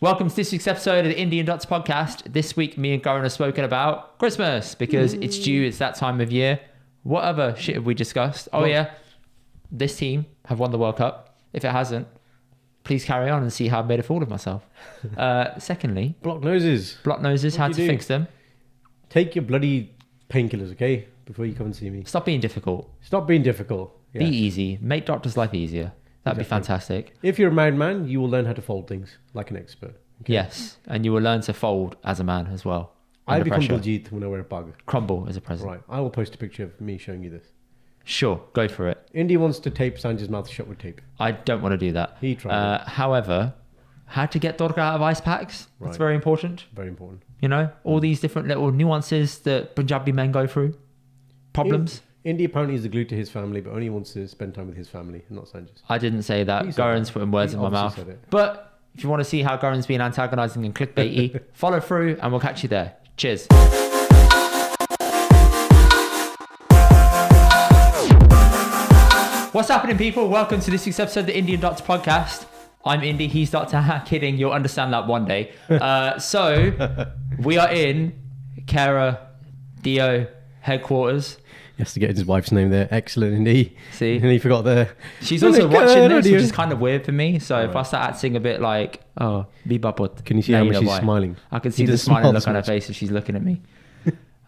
Welcome to this week's episode of the Indian Dots podcast. This week, me and Karan have spoken about Christmas because it's due, it's that time of year. What other shit have we discussed? Oh yeah, this team have won the World Cup. If it hasn't, please carry on and see how I made a fool of myself. Secondly, block noses, how to fix them. Take your bloody painkillers, okay, before you come and see me. Stop being difficult. Yeah. Be easy. Make doctors' life easier. That'd be fantastic. If you're a married man, you will learn how to fold things like an expert. Okay? Yes, and you will learn to fold as a man as well. I become Diljit when I wear a Paag. Crumble as a present. Right, I will post a picture of me showing you this. Sure, go for it. Indy wants to tape Sanjay's mouth shut with tape. I don't want to do that. He tried however, how to get Thorka out of ice packs. That's very important. Very important. You know, all these different little nuances that Punjabi men go through. Problems. Indy apparently is the glue to his family, but only wants to spend time with his family, not Sanjay's. I didn't say that. Karan's putting words in my mouth. But if you want to see how Karan's been antagonizing and clickbaity, follow through and we'll catch you there. Cheers. What's happening, people? Welcome to this week's episode of the Indian Dots podcast. I'm Indy, he's Dr. Kidding, you'll understand that one day. So we are in Kara Dio headquarters. He has to get his wife's name there. Excellent, Indy. See? And he forgot the... She's also watching this, which is kind of weird for me. So if I start acting a bit like, oh, bibaput. Can you see how much she's smiling? I can see the smiling look on her face as she's looking at me.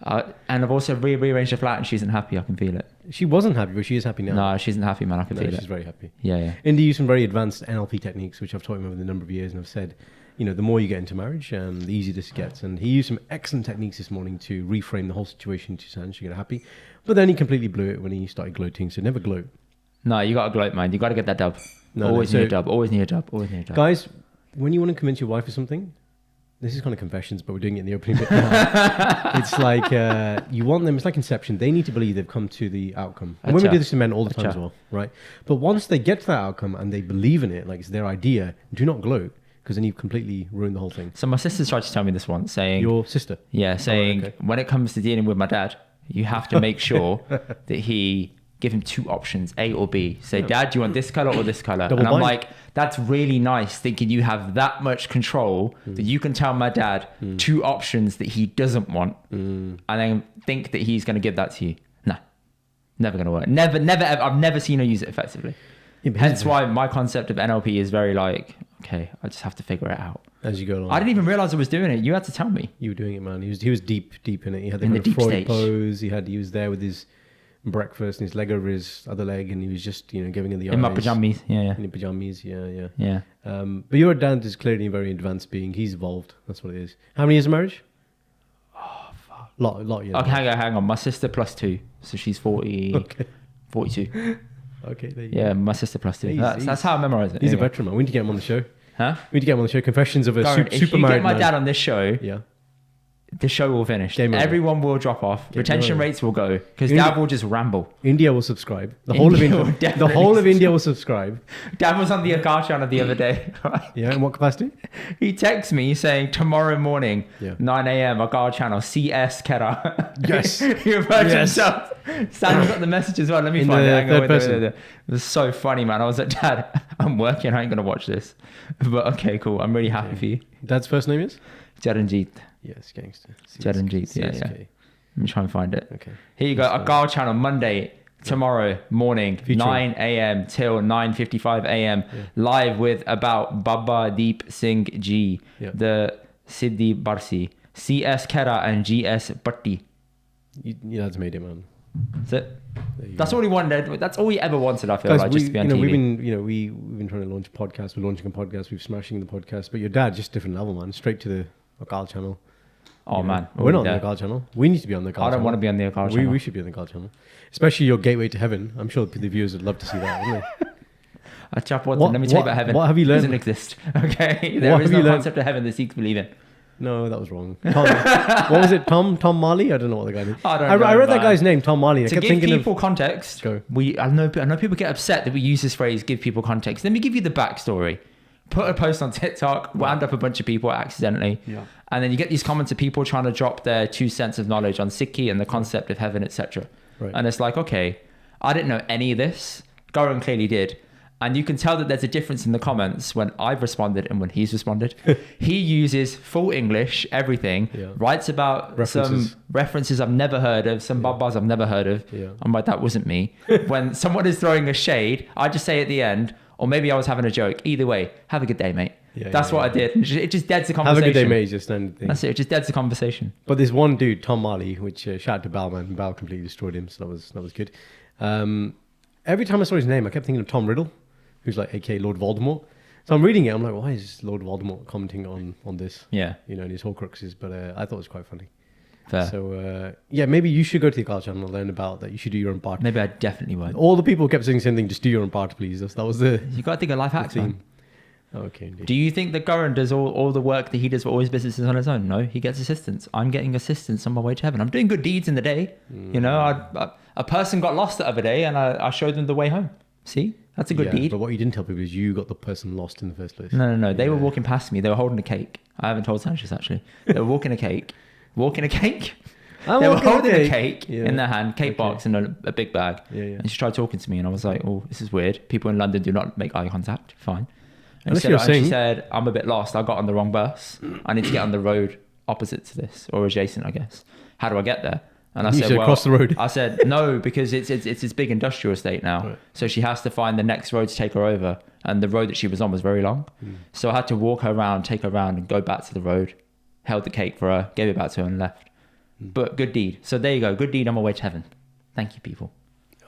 And I've also rearranged the flat and she isn't happy. I can feel it. She wasn't happy, but she is happy now. No, she isn't happy, man. I can feel it. She's very happy. Yeah. Indy used some very advanced NLP techniques, which I've taught him over the number of years, and I've said, you know, the more you get into marriage, the easier this gets. And he used some excellent techniques this morning to reframe the whole situation to Sanj to get happy. But then he completely blew it when he started gloating. So never gloat. No, you got to gloat, man. You got to get that dub. Always need a dub. Guys, when you want to convince your wife of something, this is kind of confessions, but we're doing it in the opening bit now. It's like you want them, it's like Inception. They need to believe they've come to the outcome. And women do this to men all the time as well, right? But once they get to that outcome and they believe in it, like it's their idea, do not gloat, because then you've completely ruined the whole thing. So my sister's tried to tell me this once, saying... Your sister? Yeah, saying when it comes to dealing with my dad, you have to make sure that he... give him two options, A or B. Say, Dad, do you want this color or this color? And I'm like, that's really nice, thinking you have that much control that you can tell my dad two options that he doesn't want and then think that he's going to give that to you. Nah, never going to work. Never, ever. I've never seen her use it effectively. Yeah, hence why my concept of NLP is very like, okay, I just have to figure it out. As you go along. I didn't even realize I was doing it. You had to tell me. You were doing it, man. He was deep in it. He had the deep Freud pose. He was there with his breakfast and his leg over his other leg, and he was just, you know, giving her the eyes. In my pajamas, yeah. In pajamas, yeah. But your dad is clearly a very advanced being. He's evolved. That's what it is. How many years of marriage? Oh, fuck. Lot years. Okay, hang on. My sister plus 2, so she's 40, okay. 42. Okay, there you go. My sister plus 2. That's how I memorize it. He's a veteran, man. We need to get him on the show. Huh? We need to get him on the show. Confessions of a super married man. If you get my dad on this show, yeah, the show will finish. Everyone will drop off. Retention rates will go because Dad will just ramble. India will subscribe. The whole of India will subscribe. Dad was on the Akar channel the other day. Right? Yeah, in what capacity? He texts me saying tomorrow morning, 9 a.m. Akar channel CS Kera. Yes. He referred to himself. Sam's got the message as well. Let me find it. It was so funny, man. I was like, Dad, I'm working. I ain't gonna watch this. But okay, cool. I'm really happy for you. Dad's first name is Charanjit. Yes, gangster. Charanjit, yeah. Let me try and find it. Okay. Here you go. Akar channel, Monday, tomorrow morning, 9 a.m. till 9:55 a.m. Live with about Baba Deep Singh Ji, the Siddhi Barsi, CS Kera and GS Patti. Your dad's made it, man. That's it. That's all he wanted. That's all he ever wanted, I feel like, just to be on TV. We've been trying to launch podcasts. We're launching a podcast. We're smashing the podcast. But your dad, just different level, man. Straight to the Akal channel. Oh, man. We're not on the Akal channel. We need to be on the Akal channel. I don't want to be on the Akal channel. We should be on the Akal channel. Especially your gateway to heaven. I'm sure the viewers would love to see that, wouldn't they? Let me tell you about heaven. What have you learned? It doesn't exist. Okay? There is no concept of heaven the Sikhs believe in. No, that was wrong. What was it? Tom Marley? I don't know what the guy did. I read that guy's name, Tom Marley. To give people context, I know people get upset that we use this phrase, give people context. Let me give you the backstory. Put a post on TikTok, wound up a bunch of people accidentally. Yeah. And then you get these comments of people trying to drop their 2 cents of knowledge on Sikhi and the concept of heaven, etc. Right. And it's like, okay, I didn't know any of this. Karan clearly did. And you can tell that there's a difference in the comments when I've responded and when he's responded. He uses full English, everything, writes about some references I've never heard of, some barbars I've never heard of. Yeah. I'm like, that wasn't me. When someone is throwing a shade, I just say at the end, or maybe I was having a joke. Either way, have a good day, mate. That's what I did. It just deads the conversation. Have a good day, mate. Just standard thing. That's it. It just deads the conversation. But there's one dude, Tom Marley, which shout out to Bal, man. Bal completely destroyed him, so that was good. Every time I saw his name, I kept thinking of Tom Riddle, who's like aka Lord Voldemort. So I'm reading it. I'm like, why is Lord Voldemort commenting on this? Yeah. You know, and his Horcruxes. But I thought it was quite funny. Fair. So maybe you should go to the Kyle channel and learn about that. You should do your own part. Maybe I definitely would. All the people kept saying the same thing. Just do your own part, please. That was the. You got to think of life hacks, man. Okay. Indeed. Do you think that Karan does all the work that he does for all his businesses on his own? No, he gets assistance. I'm getting assistance on my way to heaven. I'm doing good deeds in the day. You know, a person got lost the other day and I showed them the way home. See? That's a good deed. But what you didn't tell people is you got the person lost in the first place. No. They were walking past me. They were holding a cake. I haven't told Sanchez actually. They were walking a cake. Walking a cake? They were holding a cake in their hand, cake box and a big bag. And she tried talking to me and I was like, oh, this is weird. People in London do not make eye contact. Fine. And she said, I'm a bit lost. I got on the wrong bus. I need to get on the road opposite to this or adjacent, I guess. How do I get there? And I said, well, across the road. I said, no, because it's this big industrial estate now. Right. So she has to find the next road to take her over. And the road that she was on was very long. So I had to walk her around, take her around and go back to the road. Held the cake for her, gave it back to her and left. But good deed. So there you go. Good deed on my way to heaven. Thank you, people.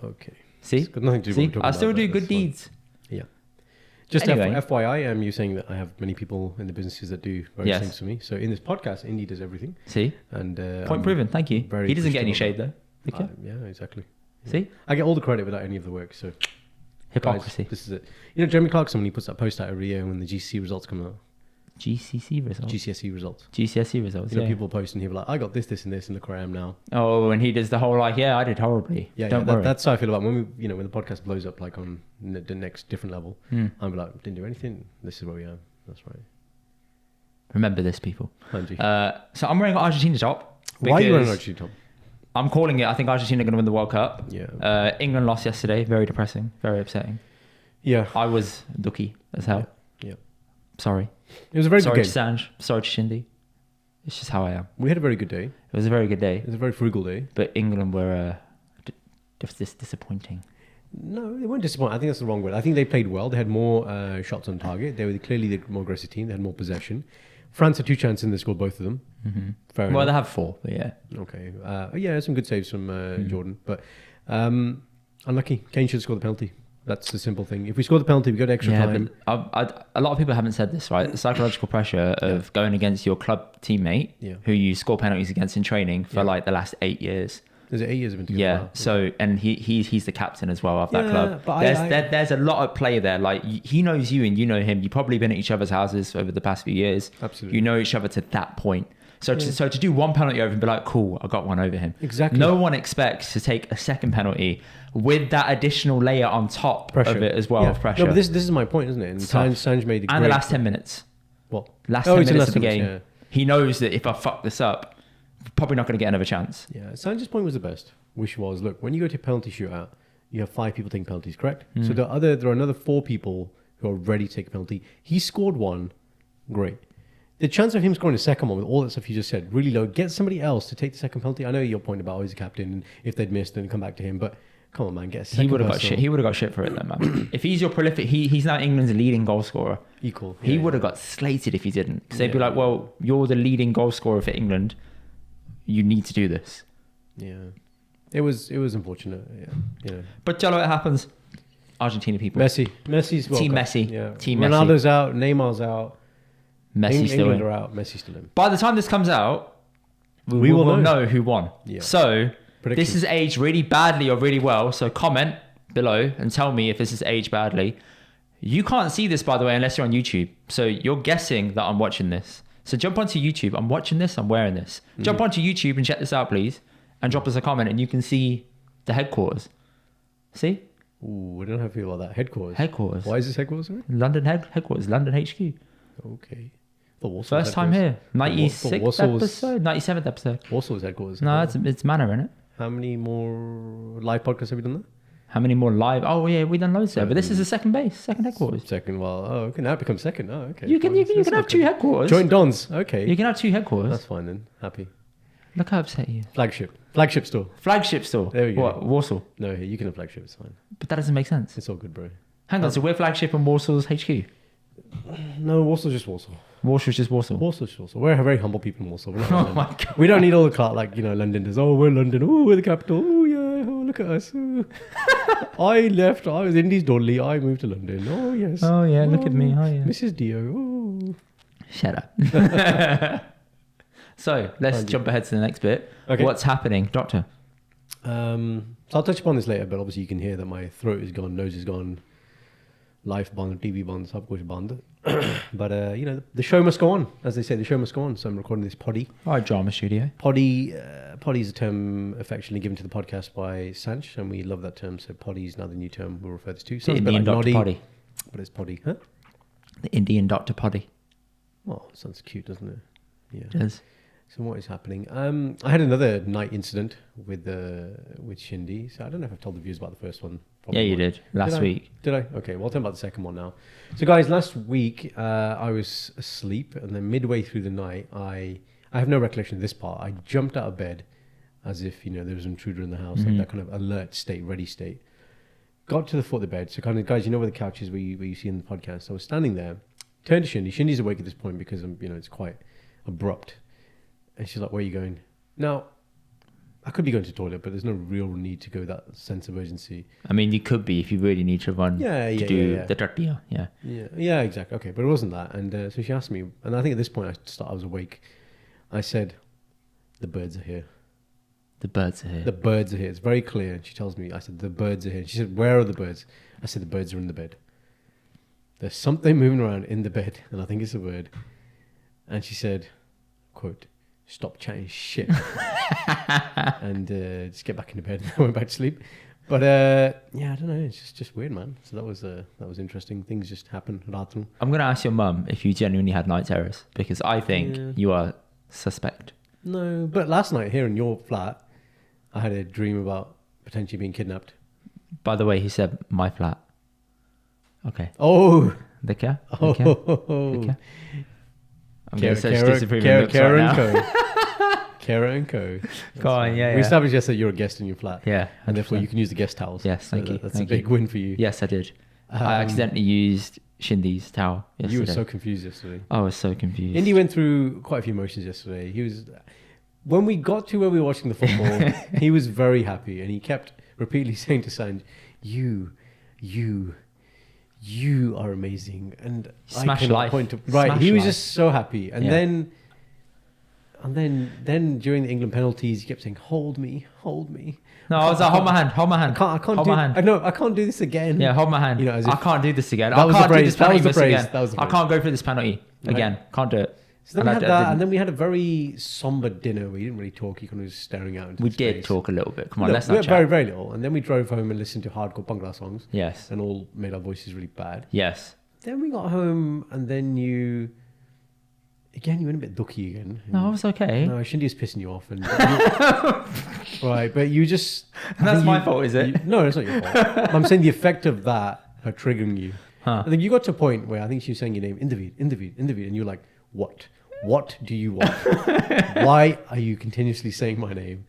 Okay. See? It's got nothing to do with what we're talking I still about, do good deeds. Yeah. Just anyway. FYI, you saying that I have many people in the businesses that do various things for me. So in this podcast, Indy does everything. See? And point proven. Thank you. He doesn't get any shade though. Okay. Yeah, exactly. Yeah. See? I get all the credit without any of the work. So hypocrisy. Guys, this is it. You know, Jeremy Clarkson, when he puts that post out every year when the GCSE results come out. GCSE results. GCSE results. You know, people post and he'll be like, I got this, and this, and look where I am now. Oh, and he does the whole like, I did horribly. Don't worry. That's how I feel about when when the podcast blows up like on the next different level. I'm like, didn't do anything. This is where we are. That's right. Remember this, people. So I'm wearing an Argentina top. Why are you wearing an Argentina top? I'm calling it. I think Argentina are going to win the World Cup. Yeah. England lost yesterday. Very depressing. Very upsetting. Yeah. I was lucky as hell. Yeah. Sorry. It was a very good game. Sorry to Sanj. Sorry to Shindy. It's just how I am. We had a very good day. It was a very good day. It was a very frugal day. But England were just disappointing. No, they weren't disappointing. I think that's the wrong word. I think they played well. They had more shots on target. They were clearly the more aggressive team. They had more possession. France had 2 chances and they scored both of them. Fair enough. They have 4, but yeah. Okay. Some good saves from Jordan. But unlucky. Kane should have scored the penalty. That's the simple thing. If we score the penalty, we go to extra time. A lot of people haven't said this, right? The psychological pressure of going against your club teammate who you score penalties against in training for like the last 8 years. Is it 8 years of been together? Yeah. So, and he's the captain as well of that club. But there's a lot of play there. Like he knows you and you know him. You've probably been at each other's houses over the past few years. Absolutely. You know each other to that point. So to do one penalty over and be like, cool, I got one over him. Exactly. No one expects to take a second penalty with that additional layer on top of it as well of pressure. No, but this is my point, isn't it? And Sanj made the last 10 minutes. What? Last 10 minutes of the game. He knows that if I fuck this up, probably not going to get another chance. Yeah, Sanj's point was the best, which was, look, when you go to a penalty shootout, you have 5 people taking penalties, correct? So there are another 4 people who are ready to take a penalty. He scored one, great. The chance of him scoring a second one with all that stuff you just said, really low. Get somebody else to take the second penalty. I know your point about he's a captain and if they'd missed, then come back to him. But come on, man, get a second. He would have got shit. He would have got shit for it, then, man. If he's your prolific, he's now England's leading goal scorer. Equal. He would have got slated if he didn't. Because they'd be like, well, you're the leading goal scorer for England. You need to do this. Yeah. It was unfortunate. Yeah. But Jello, it happens. Argentina people. Messi's welcome. Team Messi. Yeah. Team Messi. Ronaldo's out. Neymar's out. Messi's still England in. are out. Messi's still in. By the time this comes out, we will know who won. Yeah. So this is aged really badly or really well. So comment below and tell me if this is aged badly. You can't see this, by the way, unless you're on YouTube. So you're guessing that I'm watching this. So jump onto YouTube. I'm watching this. I'm wearing this. Jump onto YouTube and check this out, please. And drop us a comment and you can see the headquarters. See? Ooh, I don't know how I feel about that. Headquarters. Why is this headquarters? London headquarters. London HQ. Okay. First time here. 96th episode? 97th episode. Warsaw's headquarters. No, it's Manor, isn't it? How many more live podcasts have you done there? How many more live? Oh yeah, we done loads there, but this is the second base, second headquarters. Second, well, okay, now it becomes second. Oh, okay. You can have two headquarters. Joint Dons, okay. You can have two headquarters. That's fine then. Happy. Look how upset he is. Flagship store. Flagship store. There we go. What, Warsaw? No, you can have flagship. It's fine. But that doesn't make sense. It's all good, bro. Hang on, so we're flagship and Warsaw's HQ? No, Warsaw's just Warsaw. Warsaw's just Warsaw. Warsaw's just Warsaw. We're very humble people in Warsaw. We're not Oh my God. We don't need all the clout like, London does. Oh, we're London. Oh, we're the capital. Oh, yeah. Oh, look at us. Oh. I was Indy's Dudley. I moved to London. Oh, yes. Oh yeah, look at me. Oh yeah. Mrs. Dio. Oh. Shut up. So let's jump ahead to the next bit. Okay. What's happening, Doctor? So I'll touch upon this later, but obviously you can hear that my throat is gone, nose is gone, life bond, TV bond, subcourse bond. But the show must go on, as they say. The show must go on. So I'm recording this poddy. Our drama studio. Poddy is a term affectionately given to the podcast by Sanch, and we love that term. So poddy is now the new term we'll refer this to. The Indian Doctor Poddy. But it's poddy, huh? The Indian Doctor Poddy. Well, sounds cute, doesn't it? Yeah. It does. So what is happening? I had another night incident with Shindy. So I don't know if I've told the viewers about the first one. Yeah, you did. Last week. Did I? Okay, well, I'll tell them about the second one now. So guys, last week I was asleep, and then midway through the night, I have no recollection of this part. I jumped out of bed as if, there was an intruder in the house, like that kind of alert state, ready state. Got to the foot of the bed. So kind of, guys, where the couch is where you see in the podcast. I was standing there, turned to Shindy. Shindy's awake at this point because it's quite abrupt. And she's like, where are you going? Now, I could be going to the toilet, but there's no real need to go that sense of urgency. I mean, you could be if you really need to run to do the tortilla. Yeah, exactly. Okay, but it wasn't that. And so she asked me, and I think at this point I was awake. I said, the birds are here. The birds are here. The birds are here. It's very clear. And she tells me, I said, the birds are here. She said, where are the birds? I said, the birds are in the bed. There's something moving around in the bed, and I think it's a bird. And she said, quote, stop chatting shit and just get back into bed. I went back to sleep. But I don't know. It's just weird, man. So that was interesting. Things just happen. I'm going to ask your mum if you genuinely had night terrors, because I think you are suspect. No, but last night here in your flat, I had a dream about potentially being kidnapped. By the way, he said my flat. Okay. Oh. The care? Oh. I'm going to search disagreement looks right now. Kara and Co. Go on, yeah. We established yesterday you're a guest in your flat. Yeah. 100%. And therefore you can use the guest towels. Yes, thank you. That's a big win for you. Yes, I did. I accidentally used Shindy's towel yesterday. You were so confused yesterday. I was so confused. Indy went through quite a few emotions yesterday. When we got to where we were watching the football, he was very happy, and he kept repeatedly saying to Sanj, you are amazing. And Smash I cannot life. point to... Right, Smash he was life. just so happy. And then during the England penalties, he kept saying, hold me. No, I was like, hold my hand. I can't do this again. Yeah, hold my hand. As I if, can't do this again. That was I can't the do praise. this penalty miss again. That was the I praise. can't go for this penalty again. Can't do it. So then we had that, and then we had a very somber dinner. We didn't really talk. He kind of was staring out into We space. did talk a little bit. Come on, No, let's not chat. very, very little. And then we drove home and listened to hardcore Bangla songs. Yes. And all made our voices really bad. Yes. Then we got home, and then you went a bit ducky again. No, I was okay. No, Shindy was pissing you off. Right, but you just... That's my fault, is it? No, it's not your fault. I'm saying the effect of that, her triggering you. Huh. I think you got to a point where I think she was saying your name, Indavid, and you're like, what? What do you want? Why are you continuously saying my name?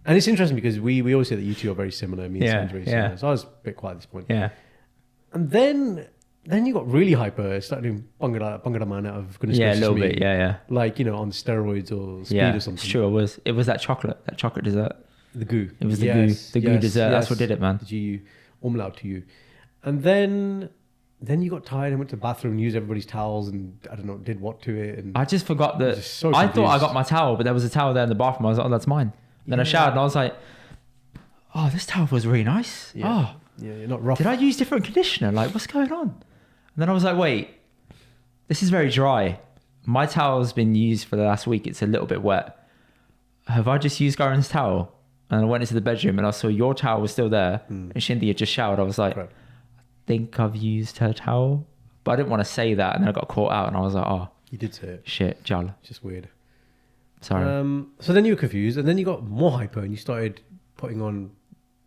And it's interesting because we always say that you two are very similar. Me and Sanj are very similar. So I was a bit quiet at this point. Yeah. And then you got really hyper, started doing Bangada Man out of goodness Yeah, a gracious little me. bit. Yeah. Like, on steroids or speed or something. It's true. It was that chocolate dessert. The goo. It was the goo dessert. That's what did it, man. The GU, umlaut to you. And then you got tired and went to the bathroom and used everybody's towels and, I don't know, did what to it. And I just forgot that. just so I thought I confused. got my towel, but there was a towel there in the bathroom. I was like, oh, that's mine. Then I showered and I was like, oh, this towel was really nice. Yeah. Oh, Yeah, you're not rough. did I use different conditioner? Like, what's going on? And then I was like, wait, this is very dry. My towel's been used for the last week. It's a little bit wet. Have I just used Karan's towel? And I went into the bedroom and I saw your towel was still there. And Shindy had just showered. I was like, Correct. I think I've used her towel. But I didn't want to say that. And then I got caught out and I was like, oh, You did say it. shit, Jal. It's just weird. Sorry. So then you were confused, and then you got more hyper, and you started putting on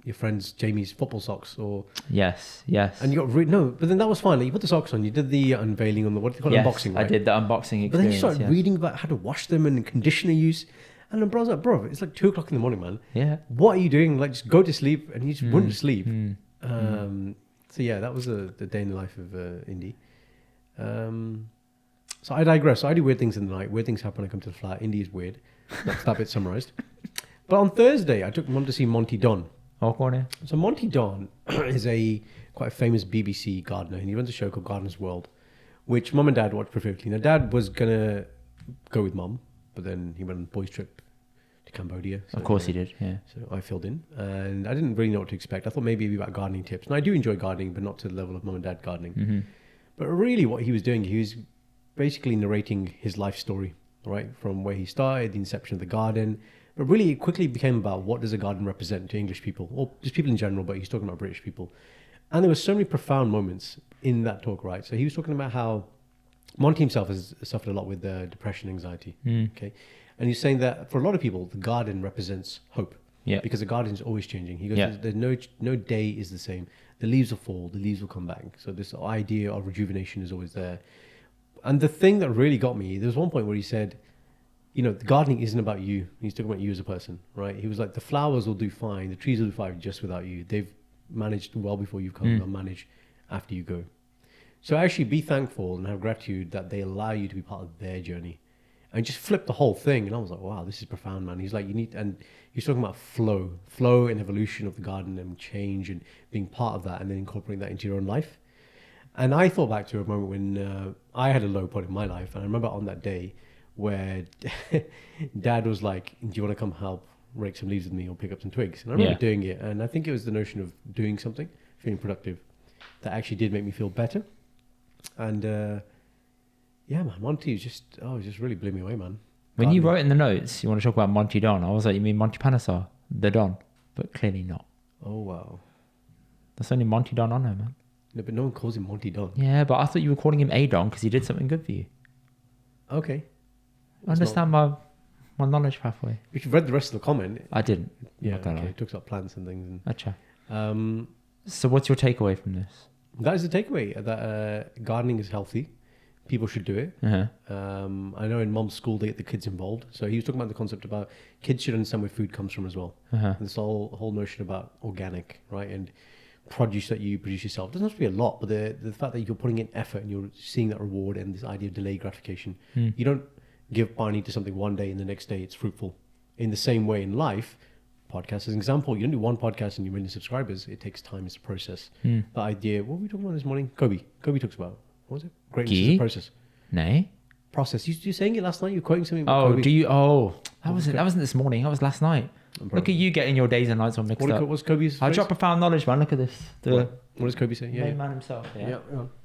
your friend's Jamie's football socks, or yes, and you got but then that was fine. Like, you put the socks on, you did the unveiling on the what do you call it, unboxing, right? I did the unboxing experience. But then you started reading about how to wash them and conditioner use, and then bro, it's like 2 o'clock in the morning, man. Yeah. What are you doing? Like, just go to sleep, and you just wouldn't sleep. So yeah, that was the day in the life of Indy. So I digress. So I do weird things in the night. Weird things happen when I come to the flat. Indy is weird. That's that bit summarized. But on Thursday, I took Mum to see Monty Don. Oh, go on. So Monty Don is quite a famous BBC gardener, and he runs a show called Gardener's World, which Mum and Dad watch perfectly. Now, Dad was gonna go with Mum, but then he went on a boys' trip to Cambodia. So, of course he did, yeah. So I filled in, and I didn't really know what to expect. I thought maybe it'd be about gardening tips, and I do enjoy gardening, but not to the level of Mum and Dad gardening. Mm-hmm. But really, what he was doing, he was basically narrating his life story, right, from where he started, the inception of the garden. But really, it quickly became about what does a garden represent to English people, or just people in general, but he's talking about British people. And there were so many profound moments in that talk, right? So he was talking about how Monty himself has suffered a lot with depression, anxiety, okay? And he's saying that for a lot of people, the garden represents hope. Yeah. Because the garden is always changing. He goes, there's no day is the same. The leaves will fall, the leaves will come back. So this idea of rejuvenation is always there. And the thing that really got me, there was one point where he said, you know, the gardening isn't about you. He's talking about you as a person, right? He was like, the flowers will do fine. The trees will do fine just without you. They've managed well before you've come. They'll manage after you go. So actually be thankful and have gratitude that they allow you to be part of their journey. And just flip the whole thing. And I was like, wow, this is profound, man. He's like, and he's talking about flow and evolution of the garden and change and being part of that and then incorporating that into your own life. And I thought back to a moment when I had a low point in my life. And I remember on that day where Dad was like, do you want to come help rake some leaves with me or pick up some twigs? And I remember doing it. And I think it was the notion of doing something, feeling productive, that actually did make me feel better. And yeah, man, Monty just really blew me away, man. When you wrote in the notes, you want to talk about Monty Don, I was like, you mean Monty Panesar, the Don, but clearly not. Oh, wow. There's only Monty Don on there, man. No, but no one calls him Monty Don. Yeah, but I thought you were calling him A Don because he did something good for you. Okay. Understand my knowledge pathway. If you've read the rest of the comment. I didn't. Yeah, okay. It talks about plants and things. Achha. So what's your takeaway from this? That is the takeaway, that gardening is healthy. People should do it. Uh-huh. I know in Mum's school they get the kids involved. So he was talking about the concept about kids should understand where food comes from as well. Uh-huh. And this whole notion about organic, right? And produce that you produce yourself. It doesn't have to be a lot, but the fact that you're putting in effort and you're seeing that reward and this idea of delayed gratification. You don't give money to something one day and the next day it's fruitful. In the same way in life, podcast as an example, you don't do one podcast and you million subscribers. It takes time. It's a process. The idea, what were we talking about this morning? Kobe talks about, what was it? Greatness is a process. Nay. Process. You saying it last night? You were quoting something about Kobe. Do you? Oh, that wasn't this morning. That was last night. Look at you getting your days and nights on mixed up. What's Kobe's I dropped profound knowledge, man. Look at this. What does Kobe say? Main man himself. Yeah.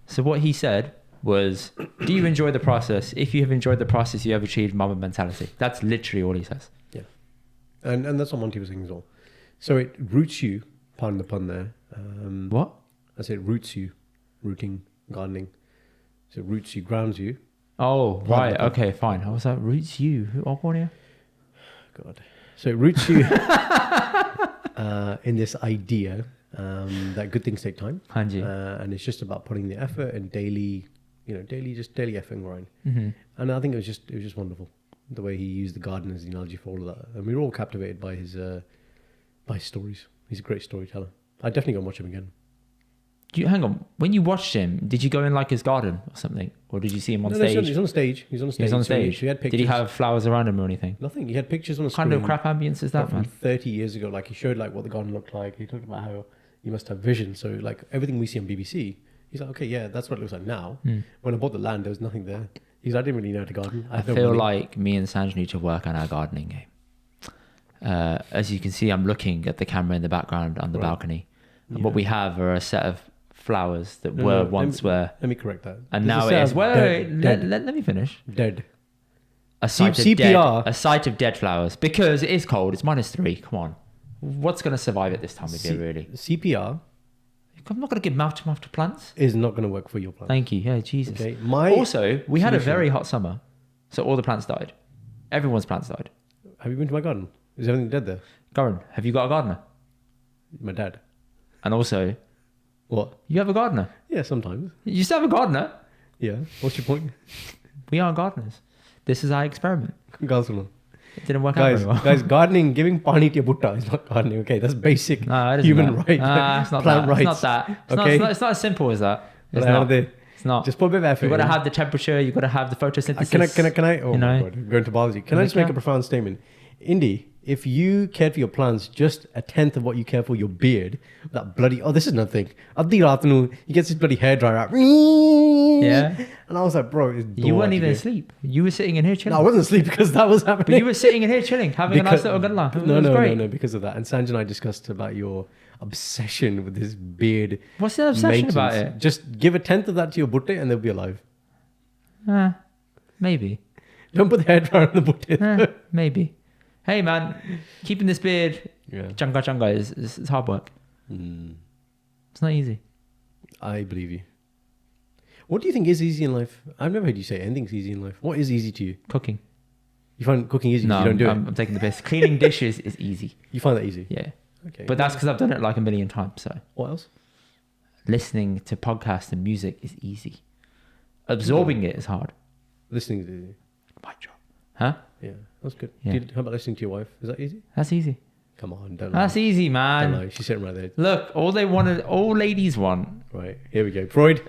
So what he said was, do you enjoy the process? If you have enjoyed the process, you have achieved mama mentality. That's literally all he says. Yeah. And that's what Monty was saying as well. So it roots you, pardon the pun there. What? I said roots you, rooting, gardening. So it roots you, grounds you. Oh, right. Okay, fine. I was like, roots you? Who are you? God. So it roots you in this idea that good things take time. And it's just about putting the effort and daily effort and grind. And I think it was just wonderful the way he used the garden as the analogy for all of that. And we were all captivated by his stories. He's a great storyteller. I'd definitely go and watch him again. Hang on. When you watched him, did you go in like his garden or something? Or did you see him on stage? He's on stage. He was on stage. So he had pictures. Did he have flowers around him or anything? Nothing. He had pictures on a screen. What kind of crap ambience is that, man? 30 years ago, like he showed like what the garden looked like. He talked about how you must have vision. So like everything we see on BBC, he's like, okay, yeah, that's what it looks like now. When I bought the land, there was nothing there. He's like, I didn't really know how to garden. I feel like me and Sanj need to work on our gardening game. As you can see, I'm looking at the camera in the background on the balcony. And what we have are a set of flowers that once were. Let me correct that. And now it is. Wait, let me finish. Dead. A site of dead flowers. Because it is cold. It's -3. Come on. What's going to survive at this time of year, really? CPR. I'm not going to give mouth to mouth to plants. Is not going to work for your plants. Thank you. Yeah, Jesus. Okay. Also, we had a very hot summer. So all the plants died. Everyone's plants died. Have you been to my garden? Is everything dead there? Karan, have you got a gardener? My dad. And also, What? you have a gardener. Yeah, sometimes. You still have a gardener. Yeah. What's your point? We are gardeners. This is our experiment. Guys, It didn't work out very well. guys, gardening, giving pani to your butta is not gardening. Okay, that's basic No, it isn't human that. right. It's not plant that. rights. It's not that. It's not as simple as that. It's Well, not. It's not. Just put a bit of effort. You've got to in. have the temperature. You've got to have the photosynthesis. Can I? Oh you my know? god, going to biology. Can I just make a profound statement? Indy, if you cared for your plants just a tenth of what you care for your beard, that bloody this is nothing. Adhi raat nu, he gets his bloody hairdryer out. Yeah. And I was like, bro, it's You weren't even asleep. You were sitting in here chilling. No, I wasn't asleep because that was happening. But you were sitting in here chilling, having a nice little good laugh. No, because of that. And Sanj and I discussed about your obsession with this beard. What's the obsession about it? Just give a tenth of that to your butte and they'll be alive. Maybe. Don't put the hairdryer on the butte. Maybe. Hey man, keeping this beard changa is hard work. It's not easy. I believe you. What do you think is easy in life? I've never heard you say anything's easy in life. What is easy to you? Cooking. You find cooking easy? No, You don't do it. I'm taking the piss. Cleaning dishes is easy. You find that easy? Yeah. Okay. But that's because I've done it like a million times. So What else? listening to podcasts and music is easy. Absorbing it is hard. Listening is easy. My job. Huh? Yeah, that's good. Yeah. How about listening to your wife? Is that easy? That's easy. Come on, don't lie. That's easy, Don't man. lie. She's sitting right there. Look, all ladies want. Right, here we go. Freud.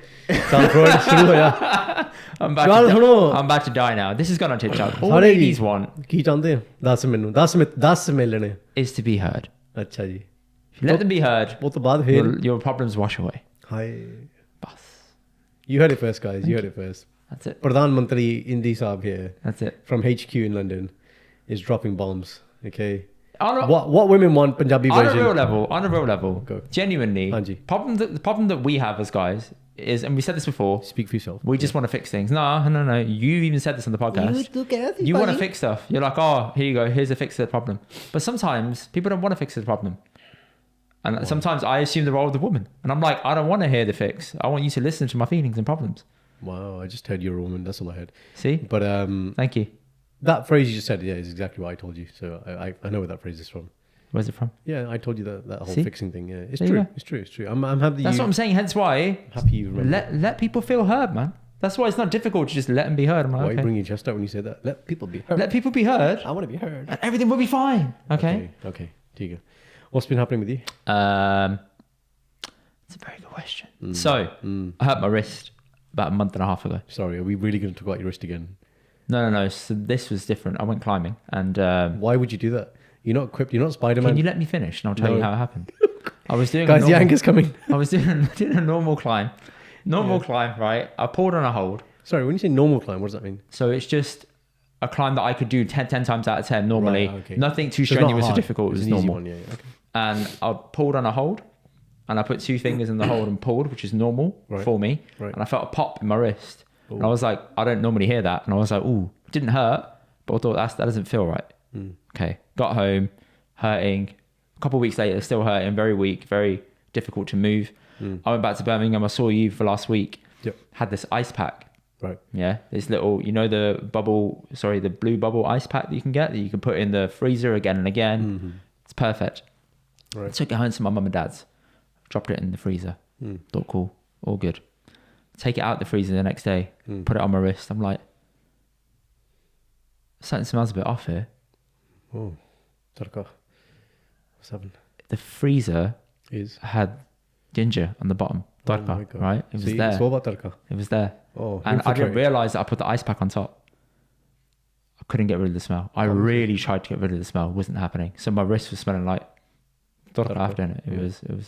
Sound Freud. शुरू हो जा. I'm सुनो. about to die now. This has gone on TikTok. All सारे ladies want की चाहते हैं 10 minute 10 मिलने is to be heard. अच्छा जी If you let them be heard, वो तो बाद फिर your problems wash away. Hi Bus. You heard it first, guys. You heard it first. That's it. Pradhan Mantri Indy Saab here That's it. from HQ in London is dropping bombs. Okay. On a, What women want Punjabi on version. a real level, Go. genuinely, Hanji. the problem that we have as guys is, and we said this before, Speak for yourself. we just want to fix things. No. You even said this on the podcast. You want to fix stuff. You're like, oh, here you go. Here's a fix to the problem. But sometimes people don't want to fix the problem. And sometimes I assume the role of the woman. And I'm like, I don't want to hear the fix. I want you to listen to my feelings and problems. Wow, I just heard you're a woman. That's all I heard. See? But Thank you. that phrase you just said, yeah, is exactly what I told you. So I know where that phrase is from. Where's it from? Yeah, I told you that whole See? fixing thing. Yeah, it's There you true. go. It's true. It's true. I'm happy. That's what I'm saying. Hence why happy you remember. let people feel heard, man. That's why it's not difficult to just let them be heard. I'm like, Why are you okay. bringing your chest out when you say that? Let people be heard. Let people be heard, I want to be heard. and everything will be fine. Okay. Okay. There you go. What's been happening with you? It's a very good question. So I hurt my wrist about a month and a half ago. Sorry, are we really going to talk about your wrist again? No. So this was different. I went climbing, and Why would you do that? You're not equipped. You're not Spider-Man. can you let me finish? And I'll tell you how it happened. I was doing Guys, a the normal, anger's coming. I was doing a normal climb. Climb, right? I pulled on a hold. Sorry, when you say normal climb, what does that mean? So it's just a climb that I could do 10 times out of 10 normally. Right, okay. Nothing too So it's not strenuous or hard. difficult. It was It's an easy normal. one, yeah. Okay. And I pulled on a hold, and I put two fingers in the hold and pulled, which is normal for me. Right. And I felt a pop in my wrist. And I was like, I don't normally hear that. And I was like, ooh, it didn't hurt, but I thought that doesn't feel right. Okay. Got home, hurting. A couple of weeks later, still hurting, very weak, very difficult to move. I went back to Birmingham. I saw you for last week. Yep. Had this ice pack. Right. Yeah. This little, the blue bubble ice pack that you can get that you can put in the freezer again and again. It's perfect. Right. I took it home to my mum and dad's. Dropped it in the freezer. Thought cool. All good. Take it out the freezer the next day. Put it on my wrist. I'm like, something smells a bit off here. Oh, Thorka. What's happened? The freezer Is had ginger on the bottom. Thorka, my God. right? It was See, there. It's all about Thorka. It was there. Oh, And I didn't infiltrate. realise that I put the ice pack on top. I couldn't get rid of the smell. I really tried to get rid of the smell. It wasn't happening. So my wrist was smelling like Thorka after it. It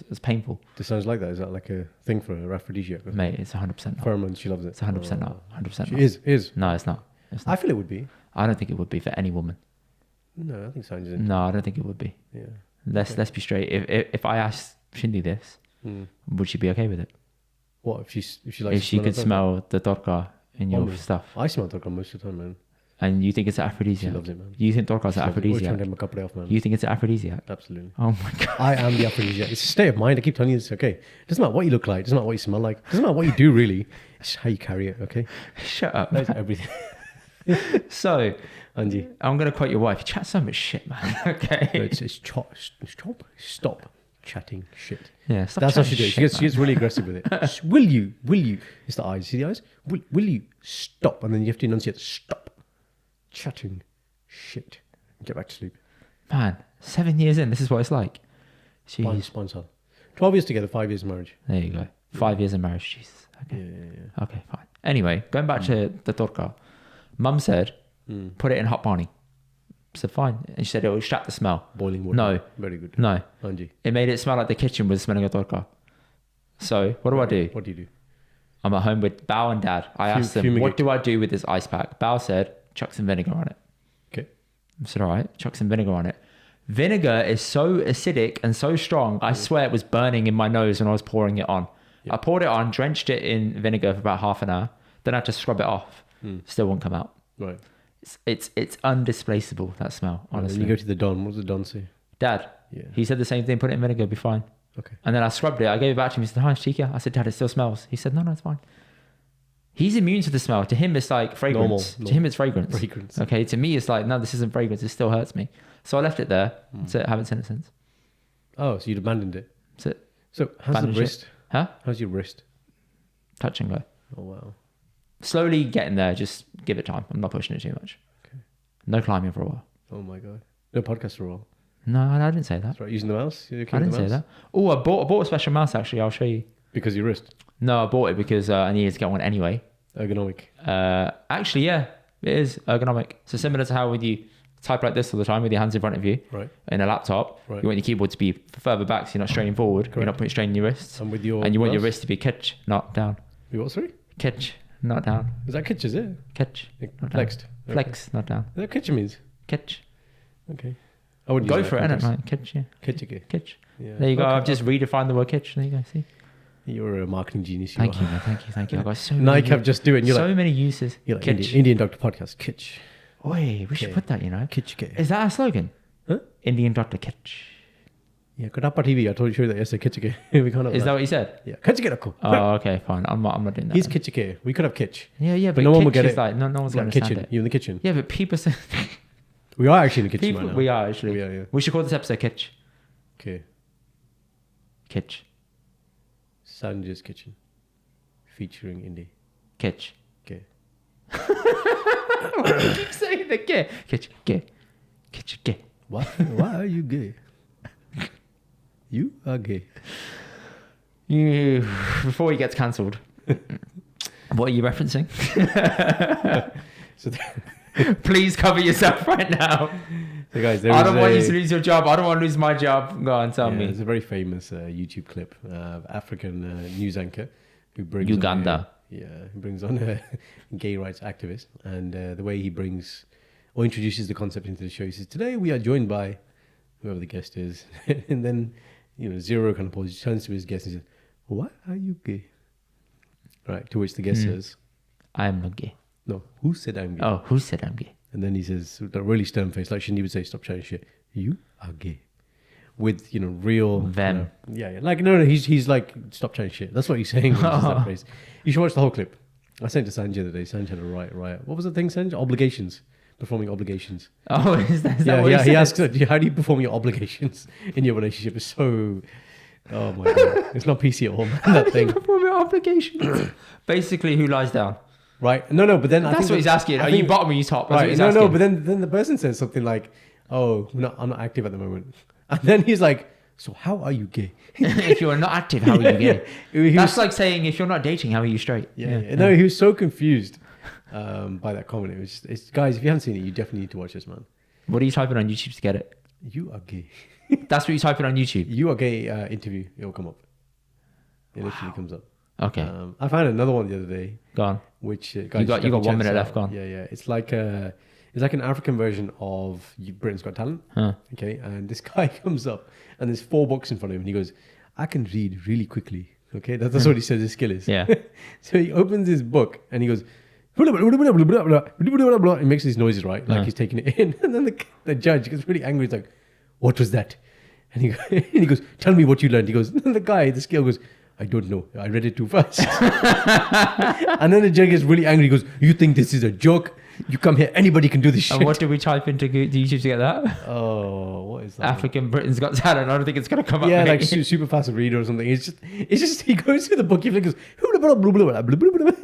was painful. This sounds like that. Is that like a thing for her aphrodisiac? Mate, it's 100% not. Pheromones, she loves it. It's 100% not. 100% She not. is. No, it's not. It's I not. feel it would be. I don't think it would be for any woman. No, I think sounds in. No, I don't think it would be. Yeah. Let's be straight. If I asked Shindy this, would she be okay with it? What if she likes? If she could smell the Thorka in your stuff, I smell Thorka most of the time, man. and you think it's an aphrodisiac? She loves it, man. You think Thorka's an Always trying aphrodisiac? to get my kapde off, man. You think it's an aphrodisiac? Absolutely. Oh my god! I am the aphrodisiac. It's a state of mind. I keep telling you this. Okay, doesn't matter what you look like. Doesn't matter what you smell like. Doesn't matter what you do. Really, it's how you carry it. Okay, Shut up. that's everything. So, Anji, I'm gonna quote your wife. You chat so much shit, man. Okay. no, it's stop. chatting shit. Yeah, stop That's how chatting she does. shit, She gets really aggressive with it. Will you? It's the eyes. See the eyes? Will you stop? And then you have to enunciate. Stop chatting shit. Get back to sleep. Man, 7 years in, this is what it's like. Jeez. Sponsor. 12 years together, 5 years marriage. There you go. 5 years in marriage. Jesus. Okay. Yeah. Okay, fine. Anyway, going back to the Thorka. Mum said, put it in hot pani. I said, fine. And she said, it will extract the smell. Boiling water. No. Very good. No. Anji. It made it smell like the kitchen was smelling of Thorka. So, what do I do? What do you do? I'm at home with Bao and Dad. I asked them, what do I do with this ice pack? Bao said, chuck some vinegar on it. Okay. I said, all right, chuck some vinegar on it. Vinegar is so acidic and so strong, I swear it was burning in my nose when I was pouring it on. Yep. I poured it on, drenched it in vinegar for about half an hour, then I had to scrub it off. Still won't come out. Right. It's undisplaceable, that smell, honestly. When you go to the Don, what does the Don say? Dad, he said the same thing, put it in vinegar, be fine. Okay. And then I scrubbed it, I gave it back to him, he said, hi, Chica. I said, Dad, it still smells. He said, no, it's fine. He's immune to the smell. To him, it's like fragrance. Normal. To him, it's fragrance. Okay, to me, it's like, no, this isn't fragrance. It still hurts me. So I left it there. That's it. I haven't seen it since. Oh, so you'd abandoned it. That's it. So how's the wrist? Huh? How's your wrist? Touch and go. Oh, wow. Slowly getting there. Just give it time. I'm not pushing it too much. Okay. No climbing for a while. Oh, my God. No podcast for a while. No, I didn't say that. That's right. Using the mouse? I didn't say that. Oh, I bought a special mouse, actually. I'll show you. Because of your wrist? No, I bought it because I needed to get one anyway. Ergonomic. Actually, yeah, it is ergonomic. So similar to how when you type like this all the time with your hands in front of you, right, in a laptop, you want your keyboard to be further back so you're not straining forward. Correct. You're not putting strain in your wrists. And with your you want your wrist to be kitch, not down. You what, sorry? Kitch, not down. Is that kitch, is it? Kitch. Flexed. Okay. Flex, not down. Is that kitch means? Kitch. Okay. I wouldn't go for it, innit? Like, kitch, yeah. Kitch. Yeah. There you go. I've just redefined the word kitch. There you go. See. You're a marketing genius. Thank you, man. Thank you. I've got so many Nike have just do it. And you're so many uses. You're like Indian Doctor Podcast. Kitch. Oi, we should put that, you know. Kitch. Is that a slogan? Huh? Indian Doctor Kitch. Yeah, Kadapa TV. I told you that yesterday. Kitch. We can't have Is that what you said? Yeah. Kitch. Oh, okay, fine. I'm not doing that. He's Kitch. We could have Kitch. Yeah, but no one will get it. Like, no one's going to understand it. You're in the kitchen. Yeah, but people say... We are actually in the kitchen right now. We are actually. We are, yeah. We should call this episode Kitch. Okay. Kitch. Sanjay's Kitchen. Featuring Indy. Kitch. Okay. Why do you keep saying the gay? Kitch. Gay. Kitch. Gay. Why are you gay? You are gay. Before he gets cancelled. What are you referencing? Please cover yourself right now. So guys, I don't want you to lose your job. I don't want to lose my job. Go on, tell me. There's a very famous YouTube clip of African news anchor who brings Uganda. Who brings on a gay rights activist, and the way he brings or introduces the concept into the show, he says, "Today we are joined by whoever the guest is," and then zero kind of pause. He turns to his guest and says, "Why are you gay?" Right. To which the guest says, "I am not gay." No, who said I'm gay? Oh, who said I'm gay? And then he says, with a really stern face, like Shindy would say, "Stop chatting shit. You are gay." With, real... Them. Yeah. Like, no, he's like, "Stop chatting shit." That's what he's saying. That phrase. You should watch the whole clip. I sent it to Sanjay the other day. Sanjay had a riot. What was the thing, Sanjay? Obligations. Performing obligations. Oh, is that what he said? He asks, how do you perform your obligations in your relationship? It's so... Oh, my God. It's not PC at all, man, that thing. Perform your obligations. Basically, who lies down? Right. No, but then that's what he's asking. Are you bottom or you top? Right. No, but then the person says something like, "Oh, I'm not active at the moment," and then he's like, "So how are you gay?" If you're not active, how are you gay? That's like saying if you're not dating, how are you straight? Yeah. No, he was so confused by that comment. It's guys, if you haven't seen it, you definitely need to watch this, man. What are you typing on YouTube to get it? You are gay. That's what you type it on YouTube. You are gay interview. It'll come up. It literally comes up. Okay. I found another one the other day. Go on. Which you got 1 minute left. Go on. Yeah. It's like an African version of Britain's Got Talent. Huh. Okay, and this guy comes up and there's 4 books in front of him and he goes, "I can read really quickly." Okay, that's what he says his skill is. Yeah. So he opens his book and he goes, he makes these noises, right? Like he's taking it in, and then the judge gets really angry. He's like, "What was that?" And he goes, "Tell me what you learned." He goes, and the scale goes, "I don't know. I read it too fast." And then the judge gets really angry. He goes, "You think this is a joke?" You come here, anybody can do this shit. And what do we type into YouTube to get that? Oh, what is that? African Britain's Got Talent. I don't think it's gonna come up. Yeah, mate. like super fast reader or something. It's just he goes through the book. He goes,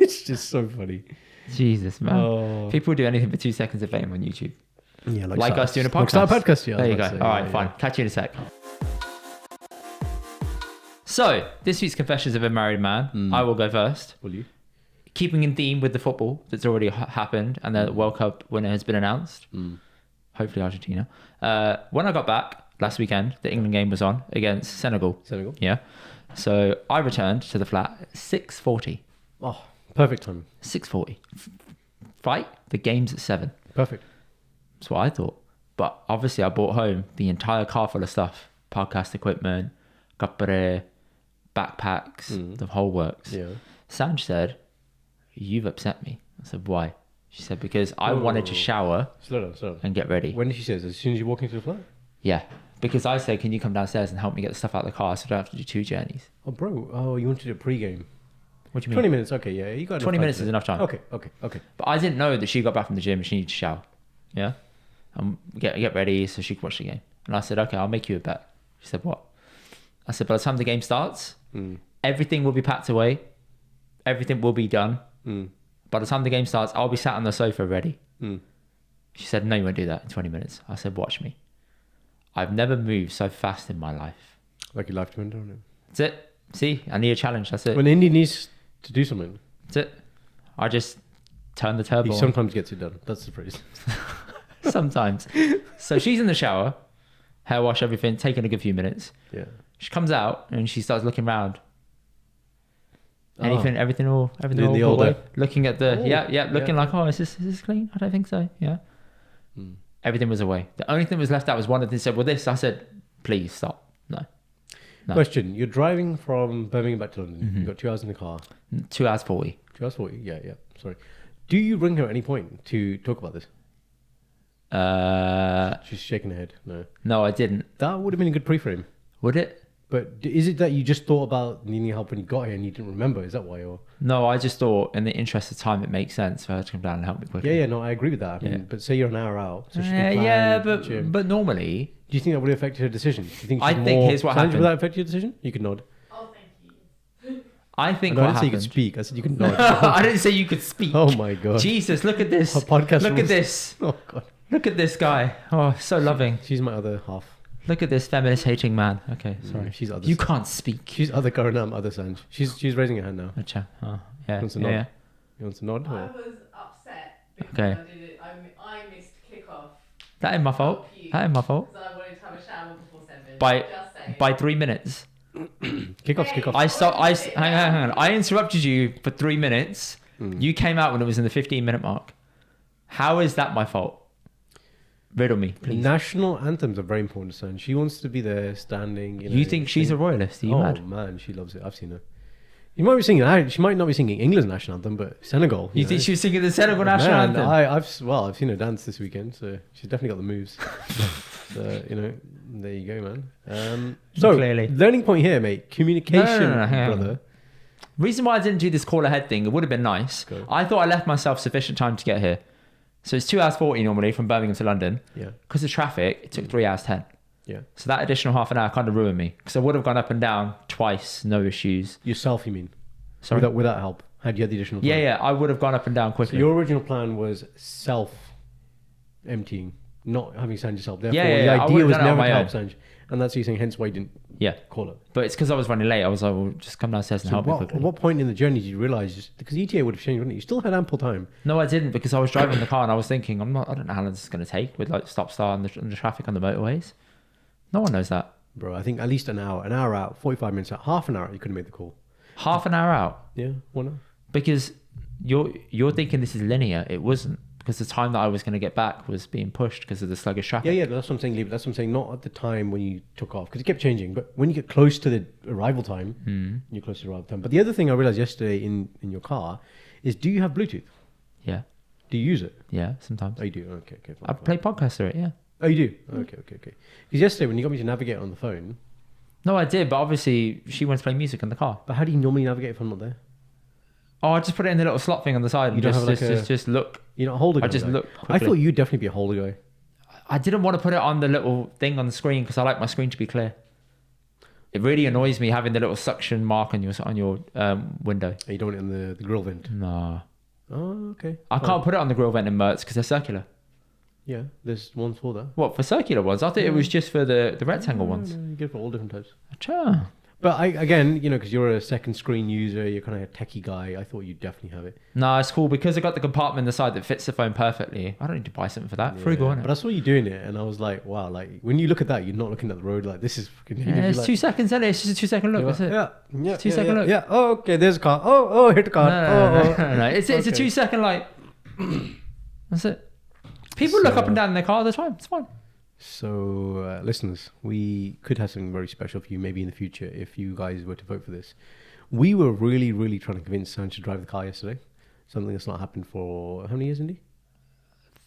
it's just so funny. Jesus, man. Oh. People do anything for 2 seconds of fame on YouTube. Yeah, Like us doing a podcast. Start a podcast, yeah. There you go. All right, fine. Catch you in a sec. So, this week's Confessions of a Married Man. I will go first. Will you? Keeping in theme with the football that's already happened and the World Cup winner has been announced. Hopefully Argentina. When I got back last weekend, the England game was on against Senegal. Yeah. So I returned to the flat at 6:40. Oh, perfect time. 6:40. Fight. The game's at 7. Perfect. That's what I thought. But obviously I brought home the entire car full of stuff. Podcast equipment, kapre, backpacks, the whole works. Yeah. Sanj said, "You've upset me." I said, "Why?" She said, "Because I wanted to shower Slow down. and get ready." When did she say this? As soon as you walk into the flat? Yeah. Because I said, "Can you come downstairs and help me get the stuff out of the car so I don't have to do 2 journeys?" Oh, bro. Oh, you wanted a pre-game. What do you mean? 20 minutes. Okay, yeah. You got 20 minutes is enough time. Okay. But I didn't know that she got back from the gym and she needed to shower. Yeah. And get ready so she could watch the game. And I said, "Okay, I'll make you a bet." She said, "What?" I said, "By the time the game starts, everything will be packed away. Everything will be done. By the time the game starts, I'll be sat on the sofa ready." She said, "No, you won't do that in 20 minutes. I said, "Watch me. I've never moved so fast in my life." Like your life depends on it. That's it. See, I need a challenge. That's it. When Indy needs to do something, That's it. I just turn the turbo he on. sometimes gets it done. That's the phrase. Sometimes. So she's in the shower, hair wash, everything, taking a good few minutes. Yeah. She comes out and she starts looking around. Everything all In put the away. order. Looking at the looking like, "Oh, is this clean? I don't think so." Yeah. Everything was away. The only thing that was left out was one of them said, "Well, this." I said, "Please stop. No." Question: you're driving from Birmingham back to London. You've got 2 hours in the car. 2 hours 40. 2 hours 40. Yeah. Sorry. Do you ring her at any point to talk about this? She's shaking her head. No, I didn't. That would have been a good pre-frame. Would it? But is it that you just thought about needing help when you got here and you didn't remember? Is that why? Or No, I just thought in the interest of time, it makes sense for her to come down and help me quickly. yeah, no, I agree with that. I mean, but say you're an hour out, so she can plan yeah, the gym. but normally, Do you think that would have affected her decision? Do you think? I she's think more... here's what Sanj, happened. Would that affect your decision? You can nod. Oh, thank you. I think No, I what didn't say you could happened. speak. I said you can nod. I didn't say you could speak. Oh my god. Jesus, look at this. Our podcast Look at rules. this. Oh god. Look at this guy. Oh, so loving. She's my other half. Look at this feminist hating man. Okay, sorry. She's other. You can't speak. She's other Karan, I'm other Sanj. She's raising her hand now. Acha. Oh, yeah. Wants to yeah, nod? yeah. You want to nod? I Or? was upset because Okay. I did it. I missed kickoff That ain't my fault. That ain't my fault. because I wanted to have a shower before 7. By- Just saying. By 3 minutes. Kickoffs. Hang on. I interrupted you for 3 minutes. You came out when it was in the 15-minute mark. How is that my fault? Riddle me, please. National anthems are very important to Sanj. She wants to be there standing. You think she's a royalist? Are you Oh mad? man, she loves it. I've seen her. You might be singing. She might not be singing England's national anthem, but Senegal. You think she was singing the Senegal national Man, anthem? I've seen her dance this weekend, so she's definitely got the moves. So there you go, man. So Clearly. learning point here, mate. Communication, No, hang on. brother. Reason why I didn't do this call ahead thing, it would have been nice. Go. I thought I left myself sufficient time to get here. So it's 2 hours 40 normally from Birmingham to London. Yeah, Because of traffic, it took 3 hours 10. yeah. So that additional half an hour kind of ruined me. Because I would have gone up and down twice, no issues. Yourself, you mean? Sorry? Without help. Had you had the additional time? Yeah, I would have gone up and down So quickly. your original plan was self-emptying, not having Sanj help. Therefore, Yeah, the I idea would've was done it on never my to help own. Sanj. And that's what you're saying, hence why you didn't Yeah. call it. But it's because I was running late. I was like, well, just come downstairs and So help me at quickly. what point in the journey did you realise, because ETA would have changed, wouldn't it? You still had ample time. No, I didn't because I was driving the car and I was thinking, I don't know how long this is going to take with like stop start and the traffic on the motorways. No one knows that. Bro, I think at least an hour out, 45 minutes out, half an hour, you could have made the call. Half an hour out Yeah, why not? because you're thinking this is linear. It wasn't because the time that I was going to get back was being pushed because of the sluggish traffic. Yeah, that's what I'm saying, Lee, but that's what I'm saying, not at the time when you took off, because it kept changing, but when you get close to the arrival time, you're close to the arrival time. But the other thing I realised yesterday in your car is, do you have Bluetooth? Yeah. Do you use it? Yeah. Sometimes Oh, you do? Okay, fine. I play podcasts through it. Yeah. Oh, you do? Okay. Because yesterday when you got me to navigate on the phone, No, I did, but obviously she wants to play music in the car. but how do you normally navigate if I'm not there? Oh, I just put it in the little slot thing on the side. You don't have like just look. You know, holder guy. I just guy. look I quickly. thought you'd definitely be a holder guy. I didn't want to put it on the little thing on the screen because I like my screen to be clear. It really annoys me having the little suction mark on your window. And you don't want it in the grill vent. No. Oh, okay. I can't put it on the grill vent in Mertz because they're circular. Yeah, there's ones for that. What, for circular ones? I thought it was just for the rectangle ones. No, you get it for all different types. Achoo. But again, you know, because you're a second screen user, you're kind of a techie guy. I thought you'd definitely have it. No, it's cool because I got the compartment on the side that fits the phone perfectly. I don't need to buy something for that. Frugal, isn't it? But I saw you doing it, and I was like, wow, like when you look at that, you're not looking at the road like this is fucking. Yeah, it's 2 seconds, isn't it? It's just a 2 second look. That's it. Yeah. 2 second look. Yeah. Oh, okay. There's a car. Oh, hit the car. No. It's a 2 second like. That's it. People look up and down in their car all the time. It's fine. So, listeners, we could have something very special for you maybe in the future if you guys were to vote for this. We were really, really trying to convince Sanj to drive the car yesterday. Something that's not happened for how many years, Indy?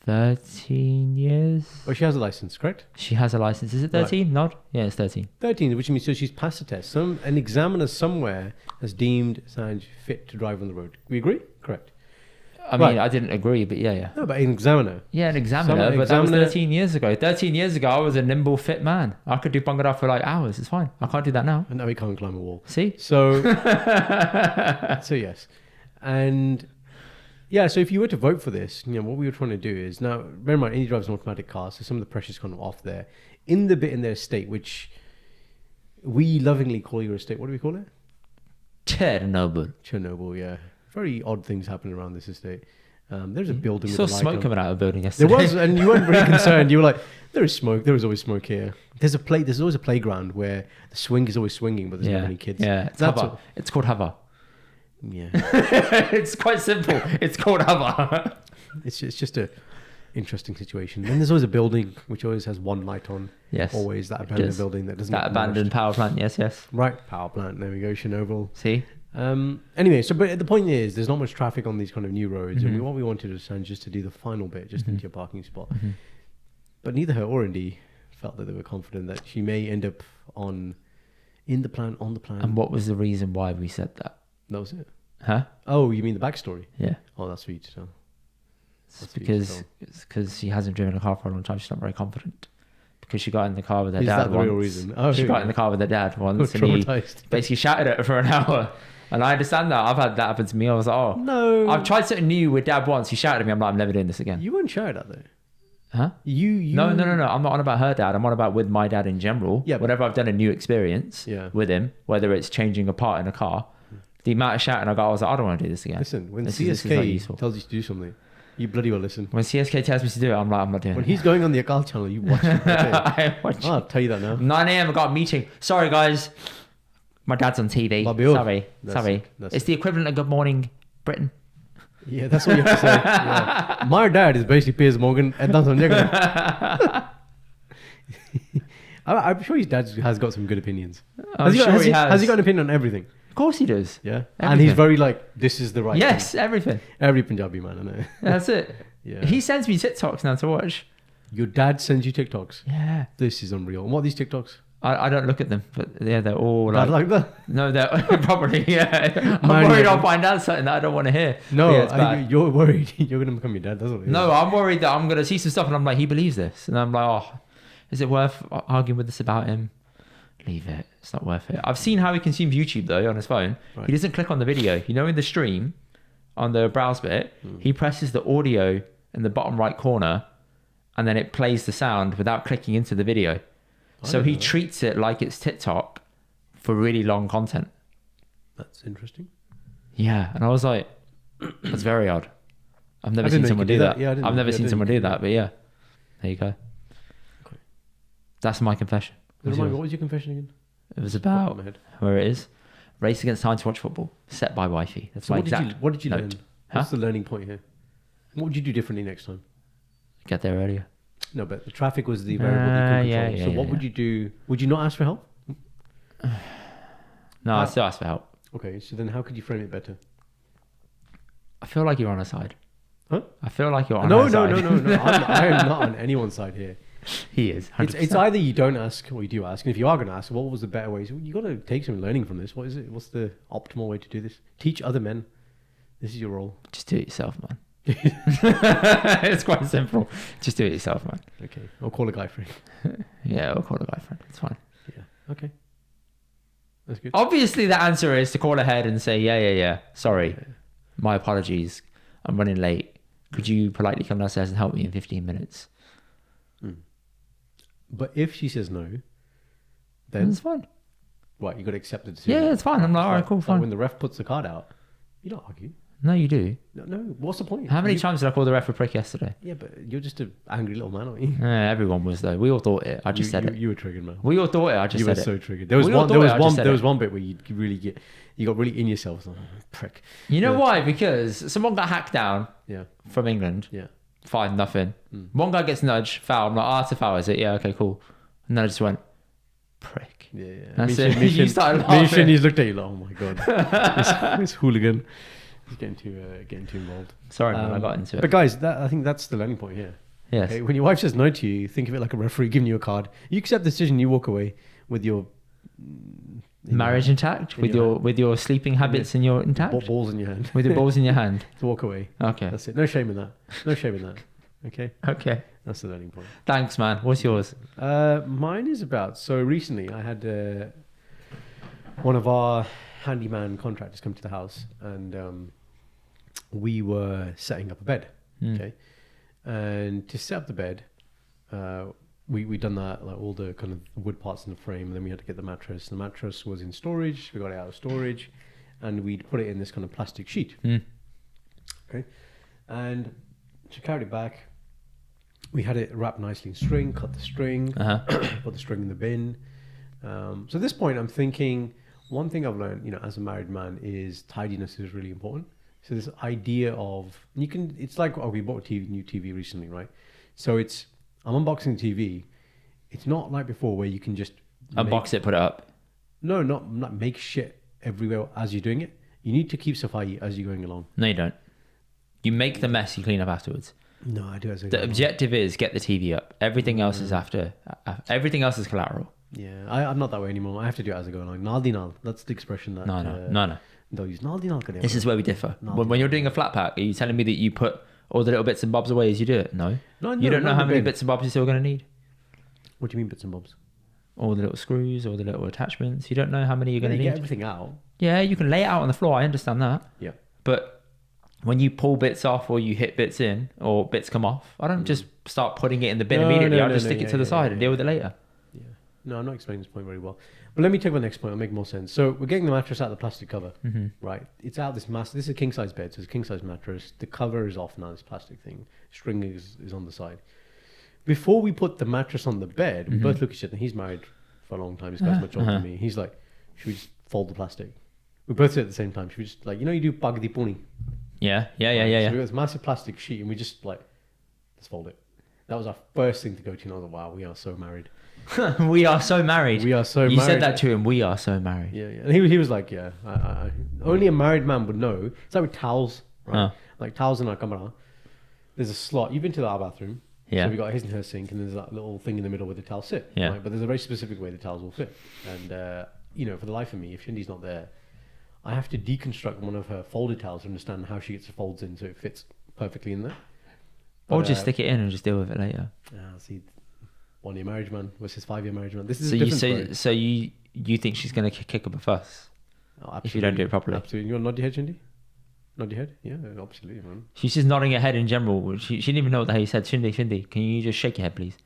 13 years. Oh, she has a license, correct? She has a license. Is it 13? Right. Nod? Yeah, it's 13. 13, which means so she's passed the test. An examiner somewhere has deemed Sanj fit to drive on the road. We agree? Correct. I mean, I didn't agree, but yeah. No, but an examiner. Yeah, an examiner, but that was 13 years ago. 13 years ago, I was a nimble, fit man. I could do Bhangra for like hours. It's fine. I can't do that now. And now he can't climb a wall. See? So, so yes. And yeah, so if you were to vote for this, you know, what we were trying to do is, now, bear in mind, Indy drives an automatic car, so some of the pressure's kind of off there. In the bit in their estate, which we lovingly call your estate, what do we call it? Chernobyl, yeah. Very odd things happen around this estate. There's a building. You saw smoke coming out of the building yesterday. There was, and you weren't very concerned. You were like, "There is smoke. There is always smoke here." There's always a playground where the swing is always swinging, but there's not many kids. Yeah, it's called Hava. Yeah, it's quite simple. It's called Hava. It's just a interesting situation. Then there's always a building which always has one light on. Yes, always that abandoned building that doesn't. That abandoned power plant. Yes. Right, power plant. There we go, Chernobyl. See. Anyway, but the point is, there's not much traffic on these kind of new roads, and what we wanted was just to do the final bit, just into your parking spot. But neither her or Indy felt that they were confident that she may end up on the plan. And what was the reason why we said that? That was it. Huh? Oh, you mean the backstory? Yeah. Oh, that's sweet to tell. It's because she hasn't driven a car for a long time. She's not very confident. Because she got in the car with her dad once. Is that the real reason? Oh, she got in the car with her dad once, and he basically shouted at her for an hour. And I understand that. I've had that happen to me. I was like, oh. No. I've tried something new with dad once. He shouted at me. I'm like, I'm never doing this again. You weren't shouted at though. Huh? You. No. I'm not on about her dad. I'm on about with my dad in general. Yeah. Whenever I've done a new experience with him, whether it's changing a part in a car, the amount of shouting I got, I was like, I don't want to do this again. Listen, when CSK tells you to do something, you bloody well listen. When CSK tells me to do it, I'm like, I'm not doing it. When he's going on the Akal channel, you watch it. I watch I'll tell you that now. 9 a.m. I got a meeting. Sorry, guys. My dad's on TV. Sorry. It's the equivalent of Good Morning Britain. Yeah, that's what you have to say. Yeah. My dad is basically Piers Morgan and that's on I'm sure his dad has got some good opinions. Has he got an opinion on everything? Of course he does. Yeah. Everything. And he's very like, this is the right Yes, thing. Everything. Every Punjabi man, I know. That's it. Yeah. He sends me TikToks now to watch. Your dad sends you TikToks? Yeah. This is unreal. And what are these TikToks? I don't look at them, but yeah, they're all like that. No, they're probably I'm worried I'll find out something that I don't want to hear. No, you're worried you're going to become your dad. That's what it is. No, I'm worried that I'm going to see some stuff and I'm like, he believes this, and I'm like, oh, is it worth arguing with this about him? Leave it. It's not worth it. I've seen how he consumes YouTube though on his phone. Right. He doesn't click on the video. You know, in the stream, on the browse bit, he presses the audio in the bottom right corner, and then it plays the sound without clicking into the video. So he treats it like it's TikTok for really long content. That's interesting. Yeah, and I was like, that's very odd. I've never seen someone do that. Yeah, I've never seen someone do that, but yeah. There you go. Okay. That's my confession. What was your confession again? It was about where it is. Race against time to watch football, set by wifey. That's so my what did you note. learn? What's the learning point here? What would you do differently next time? Get there earlier. No, but the traffic was the variable that you could control. So what would you do? Would you not ask for help? No, I still ask for help. Okay, so then how could you frame it better? I feel like you're on a side. Huh? I feel like you're on her side. No. I am not on anyone's side here. He is. 100%. It's either you don't ask or you do ask. And if you are going to ask, what was the better way? So you got to take some learning from this. What is it? What's the optimal way to do this? Teach other men. This is your role. Just do it yourself, man. It's quite simple. Just do it yourself, man. Okay. I'll call a guy friend. Yeah, I'll call a guy friend. It's fine. Yeah. Okay. That's good. Obviously, the answer is to call ahead and say, yeah. Sorry. My apologies. I'm running late. Could you politely come downstairs and help me in 15 minutes? But if she says no, then It's fine. what? You got to accept the decision. Yeah, it's fine. I'm like, all right, cool, Like fine. when the ref puts the card out, you don't argue. No, you do. No. What's the point? How many times did I call the ref a prick yesterday? Yeah, but you're just an angry little man, aren't you? Everyone was, though. We all thought it. I just said it. You were triggered, man. We all thought it. I just You said were it. so triggered. There was We all one. thought There it, was I one. just said There was it. one bit where you got really in yourself. Like, prick. You know Yeah. why? Because someone got hacked down Yeah. from England. Yeah. Fine, nothing. One guy gets nudged, foul. I'm like, it's a foul, is it? Yeah, okay, cool. And then I just went, prick. Yeah. That's it. You started Me and laughing. Shindy's looked at you like, oh my god, this hooligan. He's getting too involved. Sorry, man, I got into it. But guys, I think that's the learning point here. Yes. Okay? When your wife says no to you, think of it like a referee giving you a card. You accept the decision, you walk away with your Marriage intact in with your your sleeping habits in your intact balls in your hand. with your balls in your hand. To walk away. Okay. That's it. No shame in that. No shame in that. Okay. Okay. That's the learning point. Thanks, man. What's yours? Mine is about, so recently I had one of our handyman contractors come to the house, and we were setting up a bed. Okay. And to set up the bed, we done that, like all the kind of wood parts in the frame, and then we had to get the mattress. The mattress was in storage. We got it out of storage, and we'd put it in this kind of plastic sheet. Okay. And she carried it back. We had it wrapped nicely in string, cut the string, put the string in the bin. So at this point, I'm thinking, one thing I've learned, as a married man, is tidiness is really important. So this idea of, it's like, we bought a new TV recently, right? So I'm unboxing the TV. It's not like before where you can just Unbox it, put it up. No, not make shit everywhere as you're doing it. You need to keep safai as you're going along. No, you don't. You make the mess, you clean up afterwards. No, I do as I go The along. objective is get the TV up. Everything else is after. Everything else is collateral. Yeah, I'm not that way anymore. I have to do it as I go along. Nal. That's the expression that. No. They'll use Nal. This is where we differ. When you're doing a flat pack, are you telling me that you put all the little bits and bobs away as you do it? No. You don't know how many bits and bobs you're still going to need. What do you mean bits and bobs? All the little screws, all the little attachments. You don't know how many you're going to You need. get everything out. Yeah, you can lay it out on the floor. I understand that. Yeah. But when you pull bits off or you hit bits in or bits come off, I don't just start putting it in the bin immediately. I'll just stick it to the side and deal with it later. Yeah. No, I'm not explaining this point very well. But let me take my next point. It'll make more sense. So we're getting the mattress out of the plastic cover, right? It's out this mass. This is a king size bed, so it's a king size mattress. The cover is off now. This plastic thing, string is on the side. Before we put the mattress on the bed, we both look at each other. He's married for a long time. This guy's much older than me. He's like, should we just fold the plastic? We both said at the same time, should we just, like, you do Paag di puni? Yeah. So we got this massive plastic sheet and we just let's fold it. That was our first thing to go to, and I was like, wow, we are so married. We are so married. We are so You married. said that to him. We are so married. Yeah. And he was like, yeah, only a married man would know. It's like with towels, right? Like towels in our camera. There's a slot. You've been to our bathroom. Yeah. So we got his and her sink, and there's that little thing in the middle where the towels sit. Yeah. Right? But there's a very specific way the towels will fit. And, for the life of me, if Shindy's not there, I have to deconstruct one of her folded towels to understand how she gets the folds in so it fits perfectly in there. Or just stick it in and just deal with it later. See, 1 year marriage man versus 5 year marriage man. This is So a different story. you think she's going to kick up a fuss Oh, if you don't do it properly? Absolutely. You want to nod your head, Shindy? Nod your head? Yeah, absolutely, man. She's just nodding her head in general. She didn't even know what the hell you said. Shindy, can you just shake your head, please?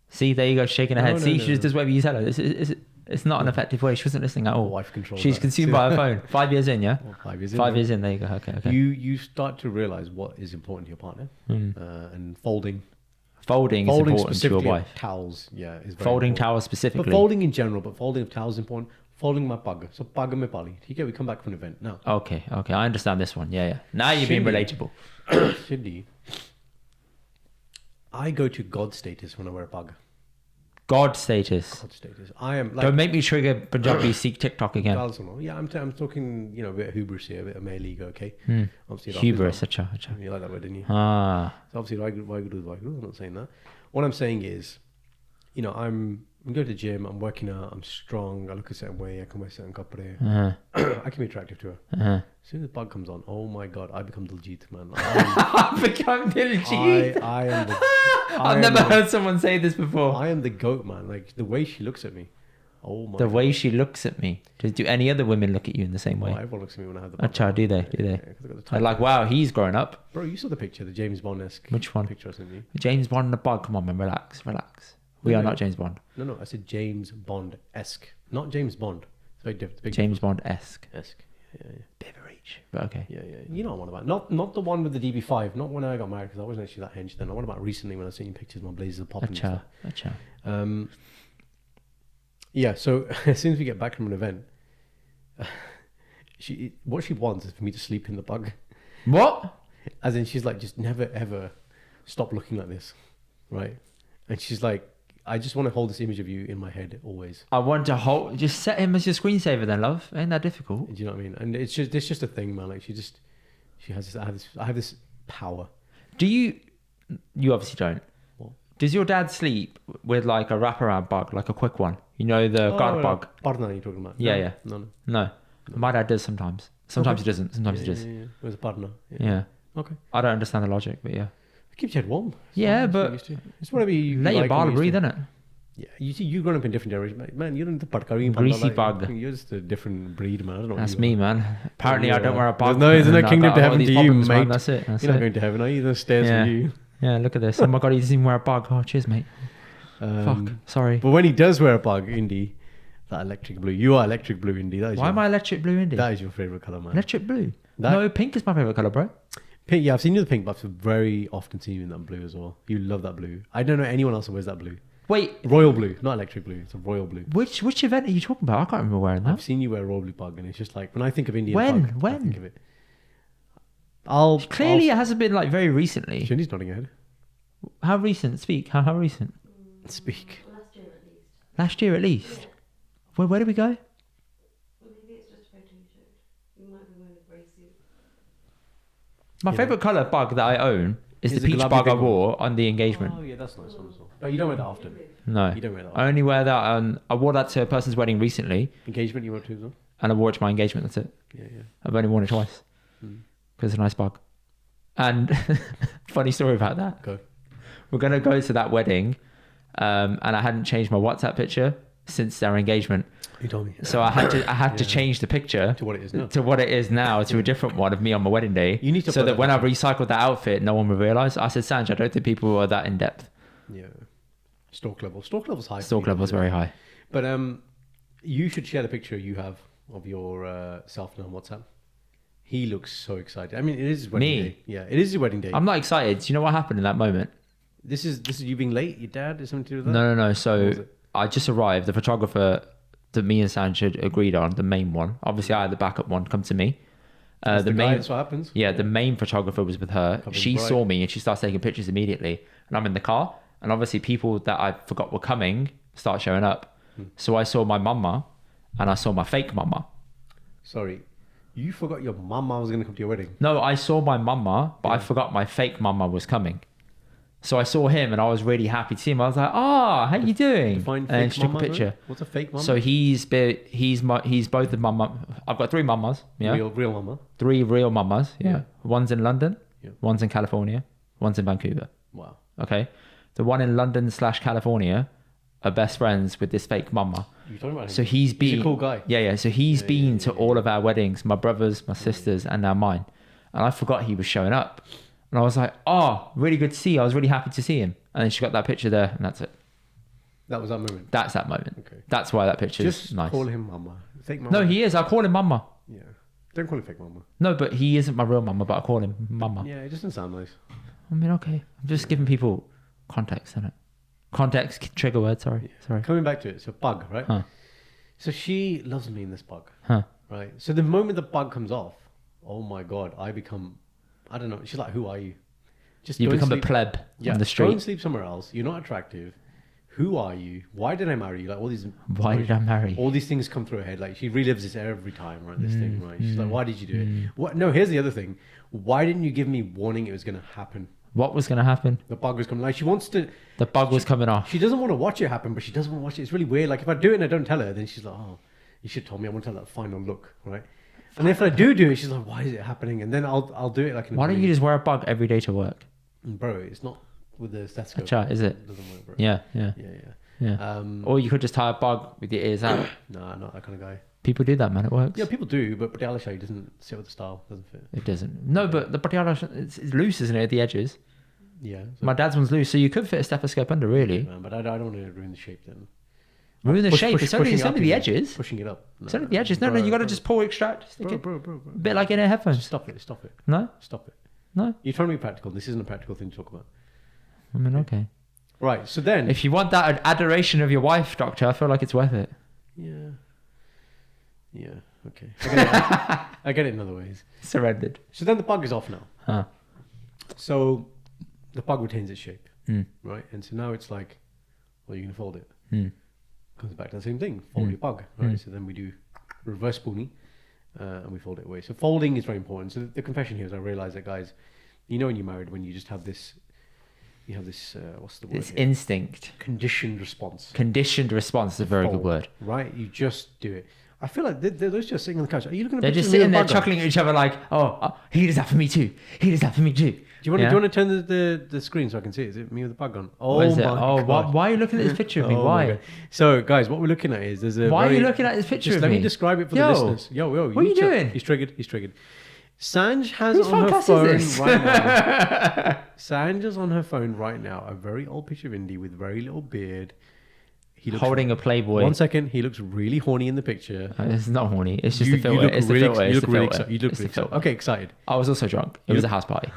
See, there you go, shaking her head. No, See, no, she just does whatever you tell her. It's not an effective way. She wasn't listening at all. Wife control. She's consumed by her phone. 5 years in, yeah? Well, 5 years in. 5 years in, there you go. Okay. You start to realize what is important to your partner, and folding Folding is important to your specifically wife. towels, is very Folding important. towels But specifically. folding in general, but folding of towels is important. Folding my pag. So pag me pali. Okay, we come back from an event now. Okay. I understand this one. Yeah. Now you're being Shindy. relatable. Shindy, I go to God status when I wear a pag. God status. God status. I am like. Don't make me trigger Punjabi Sikh TikTok again. Yeah, I'm talking, a bit of hubris here, a bit of male ego, okay? Obviously, Hubris, acha. You like that word, didn't you? Ah. So obviously, Waheguru is Waheguru. I'm not saying that. What I'm saying is, you know, I'm going to the gym, I'm working out, I'm strong, I look a certain way, I can wear certain kapre. I can be attractive to her. As soon as the bug comes on, oh my god, I become Diljit, man. I become Diljit. I am the, I've never heard someone say this before. I am the goat, man. Like the way she looks at me. Oh my The god. way she looks at me. Do any other women look at you in the same way? Oh, everyone looks at me when I have the bug. Achha, do they? Do they? 'cause I've got the They're tight like, pants. wow, he's grown up. Bro, you saw the picture, the James Bond-esque. Which one? Picture I sent you. James Bond and the bug. Come on, man, relax. We are not James Bond. No, I said James Bond-esque, not James Bond. It's very different. Big James Bond-esque. esque. Yeah. Bit of a reach, but okay. Yeah. You know what I'm on about. Not the one with the DB5. Not when I got married, because I wasn't actually that hinged then. I want about recently when I was seeing pictures of my blazers popping. Achha. Yeah. So as soon as we get back from an event, what she wants is for me to sleep in the bug. What? As in, she's like, just never ever stop looking like this, right? And she's like, I just want to hold this image of you in my head always. I want to just set him as your screensaver then, love. Ain't that difficult? Do you know what I mean? And it's just a thing, man. Like she has this. I have this power. Do you obviously don't. What? Does your dad sleep with like a wraparound bug, like a quick one? You know, the guard bug? Parna you're talking about? Yeah. No. My dad does sometimes. Sometimes he doesn't. Sometimes he does. Yeah. Where's Parna? Yeah. Okay. I don't understand the logic, but yeah. It keeps your head warm. Yeah, It's but it's whatever you let your like ball and breathe, used to. innit? Yeah, you see, you've grown up in different generations, man. You don't need the parka. Greasy bug. You're just a different breed, man. I don't know. That's what you me, are. man. Apparently, I don't wear a bug. There's no and I've kingdom got to all heaven these to you, problems, man. mate. That's it. You're not going to heaven, are you? There's stairs Yeah. for you. Yeah, look at this. Oh my god, he doesn't even wear a bug. Oh, cheers, mate. Fuck. Sorry. But when he does wear a bug, Indy, that electric blue. You are electric blue, Indy. That is Why am I electric blue, Indy? That is your favorite color, man. Electric blue. That- No, pink is my favorite color, bro. Pink, yeah, I've seen you in the pink, but I've very often seen you in that blue as well. You love that blue. I don't know anyone else who wears that blue. Wait, Royal blue, not electric blue. It's a royal blue. which event are you talking about? I can't remember wearing I've that. seen you wear a royal blue pug, and it's just like when I think of Indian When? pug, I When? think of it. Clearly, it hasn't been like very recently. Shindy's nodding ahead. How recent? Speak. How recent? Speak. Last year at least. Last year at least. Where did we go? Maybe it's just a photo you showed. You might be wearing a grey suit. My Yeah. favorite color bug that I own is Is the the peach gulabi bug I big one? wore on the engagement. Oh yeah, that's nice one as well. But you don't wear that often. No, You don't wear that I often. only wear that on. I wore that to a person's wedding recently, Engagement you wear too as well? and I wore it to my engagement. That's it. Yeah. I've only worn it twice because it's a nice bug. And funny story about that. Go. We're gonna go to that wedding, and I hadn't changed my WhatsApp picture since their engagement, You told me. so I had to change the picture To what it is now. to what it is now to a different one of me on my wedding day. You need to so put that that when I picture. recycled that outfit, no one would realize. I said, Sanj, I don't think people are that in depth. Yeah. Stalk level. Stalk level's high. Stalk level's very high. But you should share the picture you have of your self now on WhatsApp. He looks so excited. I mean, it is his wedding Me? day. Yeah, it is his wedding day. I'm not excited. Do you know what happened in that moment? This is you being late. Your dad is something to do with that. No. What So was it? I just arrived. The photographer that me and Sanj had agreed on, the main one. Obviously, I had the backup one come to me. That's The the guy, main, that's what happens. yeah, the main photographer was with her. Covered She bright. saw me and she starts taking pictures immediately. And I'm in the car, and obviously people that I forgot were coming start showing up. So I saw my mama, and I saw my fake mama. Sorry, you forgot your mama was going to come to your wedding. No, I saw my mama, but I Yeah. forgot my fake mama was coming. So I saw him, and I was really happy to see him. I was like, "Ah, how you doing?" Define And fake she took a mama, picture. though? What's a fake mama? So he's both of my mum. I've got three mamas. Yeah, real mama. three real mamas. Yeah, Yeah. one's in London, Yeah. one's in California, one's in Vancouver. Wow. Okay, the one in London / California are best friends with this fake mama. You talking about him? So he's been a cool guy. Yeah. So he's been to all of our weddings, my brothers, my sisters, and now mine. And I forgot he was showing up. And I was like, "Oh, really good to see you." I was really happy to see him. And then she got that picture there, and that's it. That was that moment. That's that moment. Okay. That's why that picture Just is nice. call him mama. Fake mama. No, he is. I call him mama. Yeah. Don't call him fake mama. No, but he isn't my real mama, but I call him mama. Yeah, it doesn't sound nice. I mean, okay. I'm just giving people context, innit? Context, trigger word, sorry. Coming back to it, so bug, right? Huh. So she loves me in this bug, Huh. right? So the moment the bug comes off, oh my god, I don't know. She's like, "Who are you?" Just You go and become a sleep- pleb Yeah, on the go and street. sleep somewhere else. You're not attractive. Who are you? Why did I marry you? Like all these. Why did I marry? All these things come through her head. Like she relives this every time, right? This thing, right? She's Mm. like, "Why did you do it?" What? No. Here's the other thing. Why didn't you give me warning it was going to happen? What was going to happen? The bug was coming. Like she wants to. The bug was coming off. She doesn't want to watch it happen, but she doesn't want to watch it. It's really weird. Like if I do it and I don't tell her, then she's like, "Oh, you should tell me. I want to tell that final look, right?" And if I do it, she's like, "Why is it happening?" And then I'll do it like. Why don't you just wear a bug every day to work? Bro, it's not with the stethoscope. Acha, is it? It doesn't work, bro. Yeah. Yeah. Or you could just tie a bug with your ears out. Nah, not that kind of guy. People do that, man. It works. Yeah, people do, but Patiala Shai doesn't sit with the style. Doesn't fit. It doesn't. No, but the patiala, it's loose, isn't it, at the edges? Yeah. So, My dad's one's loose, so you could fit a stethoscope under, really. but I don't want to ruin the shape then. Ruin the shape. It's only the edges. Pushing it up. It's only the edges. No, you got to just pull, extract, stick it. Bro. A bit like in a headphones. Stop it. No? Stop it. No? You're trying to be practical. This isn't a practical thing to talk about. I mean, okay. Right, so then... If you want that adoration of your wife, doctor, I feel like it's worth it. Yeah, okay. I get it in other ways. Surrendered. So then the bug is off now. Huh. So the bug retains its shape, Mm. right? And so now it's like, well, you're going to fold it. Mm. Comes back to the same thing. Fold your bug, right? So then we do reverse spoonie and we fold it away. So folding is very important. So the confession here is I realize that, guys, you know when you're married, when you just have this... You have this, what's the word? It's here? instinct. Conditioned response. Conditioned response is a very good word. Right? You just do it. I feel like they're just sitting on the couch. Are you looking at They're just sitting there chuckling at each other like, oh, he does that for me too. He does that for me too. Do you want to turn the screen so I can see it? Is it me with the bug on? Oh, my God. Why are you looking at this picture of me? Why? So, guys, what we're looking at is there's a. Why are you looking at this picture of me? Let me describe it for the listeners. Yo, what are you doing? He's triggered. Sanj has Whose on her podcast phone is this? right now. Sanj is on her phone right now. A very old picture of Indy with very little beard. He looks holding a Playboy. 1 second, he looks really horny in the picture. It's not horny. It's just a filter. It's the filter. You look really excited. You look really excited. Okay, excited. I was also drunk. It was a house party.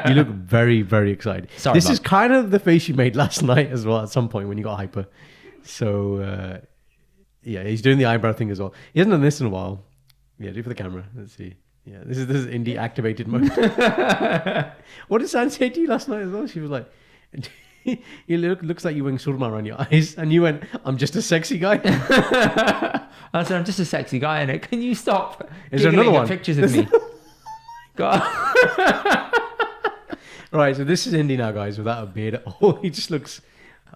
You look very, very excited. Sorry, this is kind of the face you made last night as well at some point when you got hyper. So, yeah, he's doing the eyebrow thing as well. He hasn't done this in a while. Yeah, do it for the camera. Let's see. Yeah, this is Indy activated mode. What did San say to you last night as well? She was like, "You looks like you're wearing surma around your eyes," and you went, "I'm just a sexy guy." I said, "I'm just a sexy guy," and can you stop? Is there another one? Pictures of me. God. Right, so this is Indy now, guys, without a beard. Oh, he just looks.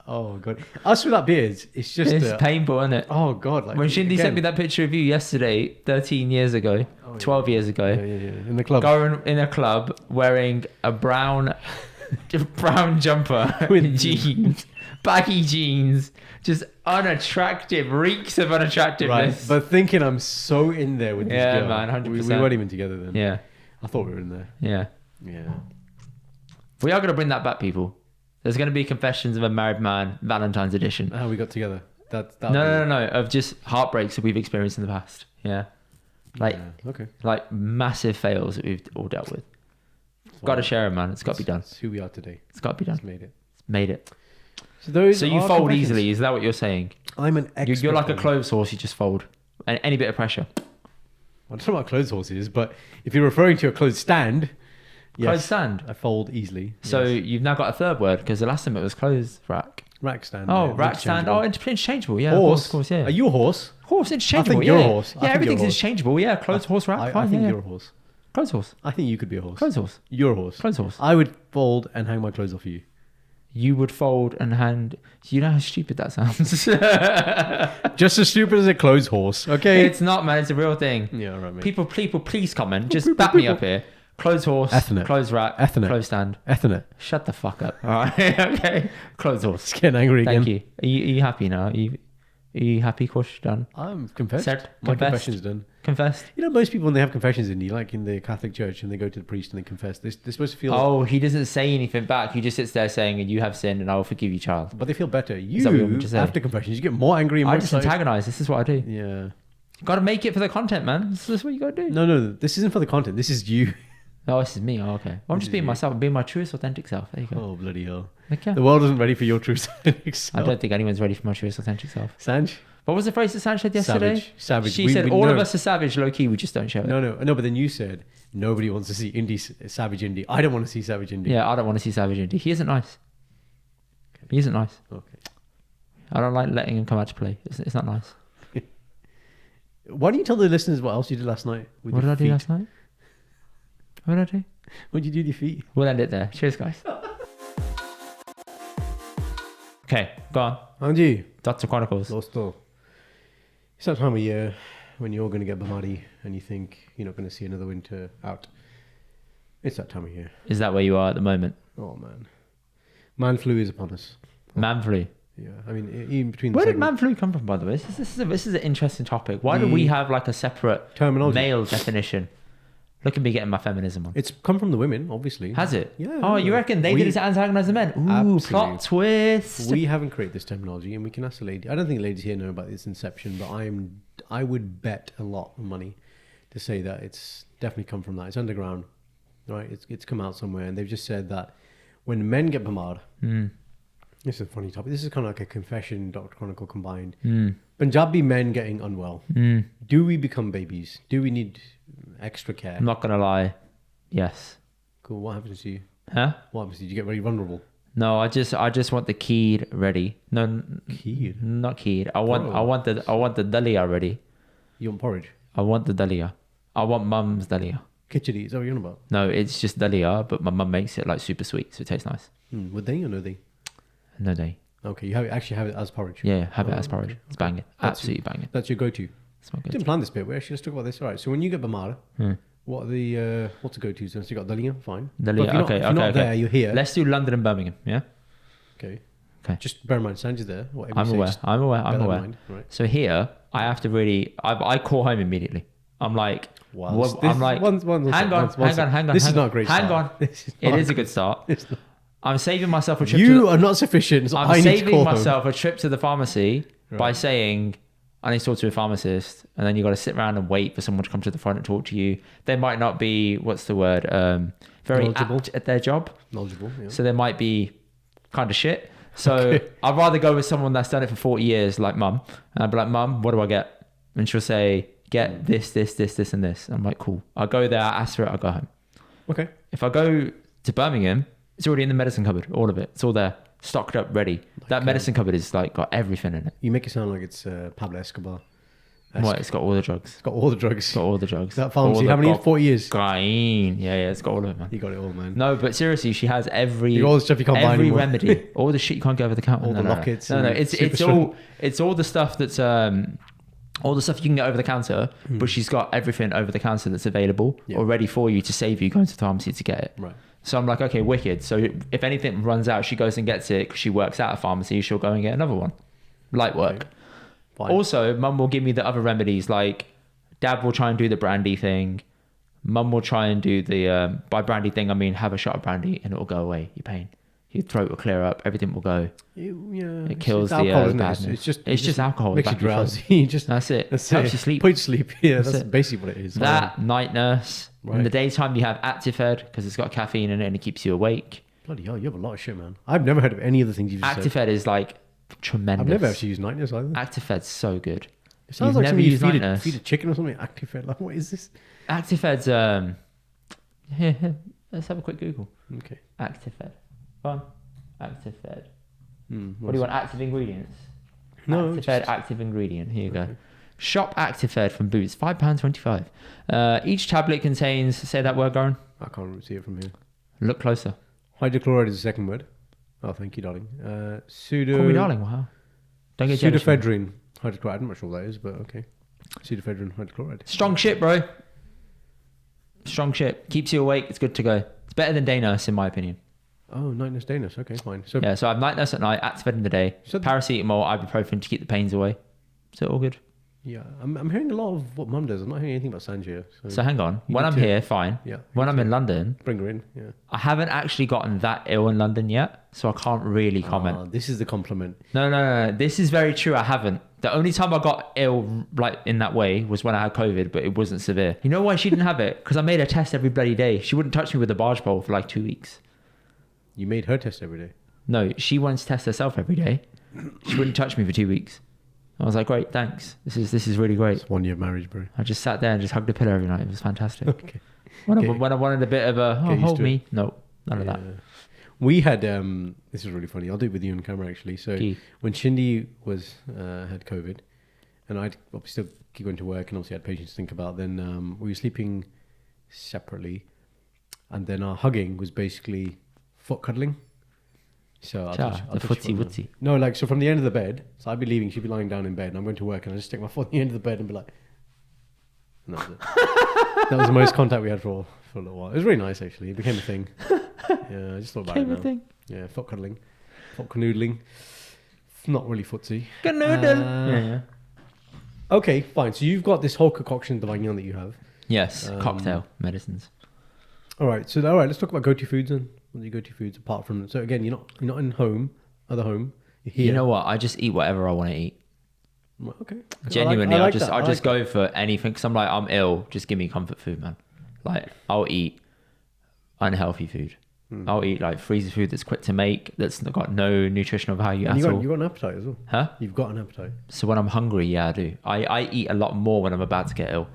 Oh god, us without beards, it's just painful, isn't it? Oh god, like when Shindy sent me that picture of you yesterday, 13 years ago, 12 years ago, in the club, going in a club wearing a brown jumper with jeans, baggy jeans, just unattractive, reeks of unattractiveness. Right, but thinking I'm so in there with this girl. Man, 100%. We weren't even together then. Yeah, I thought we were in there. Yeah. We are going to bring that back, people. There's going to be Confessions of a Married Man, Valentine's edition. How we got together? No. Of just heartbreaks that we've experienced in the past. Yeah. Like massive fails that we've all dealt with. Got to share it, man. It's got to be done. It's who we are today. It's got to be done. It's made it. So you fold easily. Is that what you're saying? I'm an expert. You're like a clothes horse. You just fold. And any bit of pressure. I don't know what clothes horse is, but if you're referring to a clothes stand... Yes, clothes stand. I fold easily. So you've now got a third word because the last time it was clothes rack. Rack stand. Oh, rack stand. Oh, interchangeable. Yeah, horse. Of course, yeah. Are you a horse? Horse, interchangeable. I think you're a horse. Yeah, everything's interchangeable. Yeah, clothes, horse, rack. I think you're a horse. Clothes horse. I think you could be a horse. Clothes horse. You're a horse. Clothes horse. I would fold and hang my clothes off you. You would fold and hand. You know how stupid that sounds. Just as stupid as a clothes horse. Okay. It's not, man. It's a real thing. Yeah, right, mate. People, please comment. Just back me up here. Clothes horse, Ethernet. Clothes rack, Ethernet. clothes stand. Ethernet. Shut the fuck up. All right. Okay. Clothes horse. It's getting angry again. Thank you. Are you happy now? Are you happy, Kush? Done? I'm confessed. Said, my confession's done. Confessed? You know, most people when they have confessions in like in the Catholic Church and they go to the priest and they confess, they're supposed to feel... Oh, he doesn't say anything back. He just sits there saying, you have sinned and I will forgive you, child. But they feel better. After confessions, you get more angry and more I just antagonize. This is what I do. Yeah. Got to make it for the content, man. This is what you got to do. No. This isn't for the content. This is you. Oh, this is me. Oh, okay. Well, I'm just being myself. I'm being my truest, authentic self. There you go. Oh, bloody hell. Okay. The world isn't ready for your truest, authentic self. I don't think anyone's ready for my truest, authentic self. Sanj? What was the phrase that Sanj said yesterday? Savage. She said, all of us are savage, low key, we just don't show it. No, but then you said, nobody wants to see Savage Indy. I don't want to see Savage Indy. Yeah, I don't want to see Savage Indy. He isn't nice. Okay. He isn't nice. Okay. I don't like letting him come out to play. It's not nice. Why don't you tell the listeners what else you did last night? What did I do last night? What did I do? What'd you do with your feet? We'll end it there. Cheers, guys. Okay, go on. Anji, Dr. Chronicles. Dosto. It's that time of year when you're going to get bamari and you think you're not going to see another winter out. It's that time of year. Is that where you are at the moment? Oh, man. Man flu is upon us. Man flu. Yeah, I mean, in between. Where did man flu come from, by the way? This is an interesting topic. Why do we have like a separate terminology male definition? Look at me getting my feminism on. It's come from the women, obviously. Has it? Yeah. Oh, you reckon they did it to antagonize the men? Ooh, Absolutely. plot twist. We haven't created this terminology, and we can ask the lady. I don't think ladies here know about its inception, but I would bet a lot of money to say that it's definitely come from that. It's underground, right? It's come out somewhere, and they've just said that when men get bamar, this is a funny topic. This is kind of like a confession, Dr. Chronicle combined. Punjabi men getting unwell. Do we become babies? Do we need extra care? I'm not gonna lie. Yes. Cool. What happens to you? Huh? What happens to you? Do you get very vulnerable? No, I just want the kheer ready. No, Kheer? not kheer. I want the dalia ready. You want porridge? I want the dalia. I want mum's dalia. Khichdi, is that what you're on about? No, it's just dalia, but my mum makes it like super sweet, so it tastes nice. Would they or no they? No day. Okay, you actually have it as porridge. Yeah, have it as porridge. It's banging. Absolutely banging. That's your go-to. It's not good. Didn't plan this bit. We actually just talk about this. All right. So when you get bamara, what are the what's the go-tos? So you got Dalia, fine. Dalia, But if you're not, okay, if you're not there, you're here. Let's do London and Birmingham. Yeah. Okay. Okay. Just bear in mind, Sanjay's there. Whatever I'm you say, aware. just I'm aware. bear I'm that in aware. mind, right. So here, I have to really. I call home immediately. I'm like, Wow. what- I'm like, hang on. This is not a great Hang start. on. This is It not is a good start. It's not. I'm saving myself a trip. You are not sufficient. So I I'm need to saving call myself a trip to the pharmacy by Right. saying, I need to talk to a pharmacist, and then you got to sit around and wait for someone to come to the front and talk to you. They might not be, what's the word, very Knowledgeable. apt at their job. knowledgeable. Yeah. So they might be kind of shit. So Okay. I'd rather go with someone that's done it for 40 years, like mum. And I'd be like, Mum, what do I get? And she'll say, get this, and this. I'm like, cool. I'll go there, I'll ask for it, I'll go home. Okay. If I go to Birmingham, it's already in the medicine cupboard, all of it. It's all there, stocked up, ready. That medicine cupboard is like got everything in it. You make it sound like it's Pablo Escobar. What? It's got all the drugs. It's got all the drugs. It's got all the drugs. That pharmacy, how many years? 40 years. Cocaine. Yeah, it's got all of it, man. You got it all, man. No, but seriously, she has every You got all the stuff you can't buy every anymore. remedy, all the shit you can't get over the counter, All the lockets No, and it's super all the stuff that's all the stuff you can get over the counter, but she's got everything over the counter that's available already for you to save you going to the pharmacy to get it. Right. So I'm like, okay, wicked. So if anything runs out, she goes and gets it because she works at a pharmacy. She'll go and get another one. Light work. Okay. Fine. Also, mum will give me the other remedies. Like dad will try and do the brandy thing. Mum will try and do the by brandy thing, I mean have a shot of brandy and it will go away. Your pain, your throat will clear up. Everything will go. It kills the alcohol, isn't it? badness. It's just alcohol. Makes you back your throat. drowsy. That's it. That's Helps it. you sleep. Puts you to sleep. Yeah, that's it. basically what it is. That night nurse. Right. In the daytime, you have Actifed because it's got caffeine in it and it keeps you awake. Bloody hell, you have a lot of shit, man. I've never heard of any of the things you've just said. Actifed is like tremendous. I've never actually used night nurse either. Actifed's so good. It sounds You've like never something you used night feed nurse. feed a chicken or something. Actifed. Like, what is this? Actifed's here, let's have a quick Google. Okay. Actifed. Fun. Actifed. What What's do you want? Active ingredients. No, Actifed just- active ingredient. Here you go. Shop Actifed from Boots. £5.25. Each tablet contains. Say that word, Karan. I can't see it from here. Look closer. Hydrochloride is the second word. Oh, thank you, darling. Call me darling. Wow. Don't get jealous. Pseudoephedrine hydrochloride. I'm not sure what that is, but okay. Pseudoephedrine hydrochloride. Strong shit, bro. Strong shit. Keeps you awake. It's good to go. It's better than day nurse, in my opinion. Oh, night nurse, day nurse. Okay, fine. So Yeah, so I have night nurse at night, Actifed in the day, So- paracetamol, ibuprofen to keep the pains away. So all good. yeah, I'm hearing a lot of what Mum does. I'm not hearing anything about Sanjay. So hang on. You When need I'm to- here, fine. Yeah. When I'm in London, Bring her in. Yeah. I haven't actually gotten that ill in London yet, so I can't really comment. This is the compliment. No. This is very true. I haven't. The only time I got ill like in that way was when I had COVID, but it wasn't severe. You know why she didn't have it? Because I made her test every bloody day. She wouldn't touch me with a barge pole for like 2 weeks. You made her test every day. No, she wants to test herself every day. She wouldn't touch me for 2 weeks. I was like, great, thanks. This is really great. It's 1 year of marriage, bro. I just sat there and just hugged the pillow every night. It was fantastic. Okay. When Okay. I wanted a bit of a Get used hold to me, no, none of that. We had this is really funny. I'll do it with you on camera actually. So Key. when Shindy was had COVID, and I'd obviously still keep going to work, and obviously had patients to think about. Then we were sleeping separately, and then our hugging was basically foot cuddling. So The footsie wootsy. No, like, so from the end of the bed, so I'd be leaving, she'd be lying down in bed, and I'm going to work, and I just stick my foot at the end of the bed and be like, and that was it. That was the most contact we had for a little while. It was really nice, actually. It became a thing. Yeah, I just thought about it now. Thing. Yeah, foot cuddling, foot canoodling. Not really footsie. Canoodle. Yeah. Okay, fine. So you've got this whole concoction of the Vagnon that you have. Yes, cocktail medicines. All right, let's talk about go-to foods then. What are your go-to foods apart from... So again, you're not in other home. You're here. You know what? I just eat whatever I want to eat. Well, okay. Genuinely, I just go for anything. Because I'm like, I'm ill. Just give me comfort food, man. Like, I'll eat unhealthy food. I'll eat like freezer food that's quick to make, that's got no nutritional value at all. You've got an appetite as well. Huh? You've got an appetite. So when I'm hungry, yeah, I do. I eat a lot more when I'm about to get ill.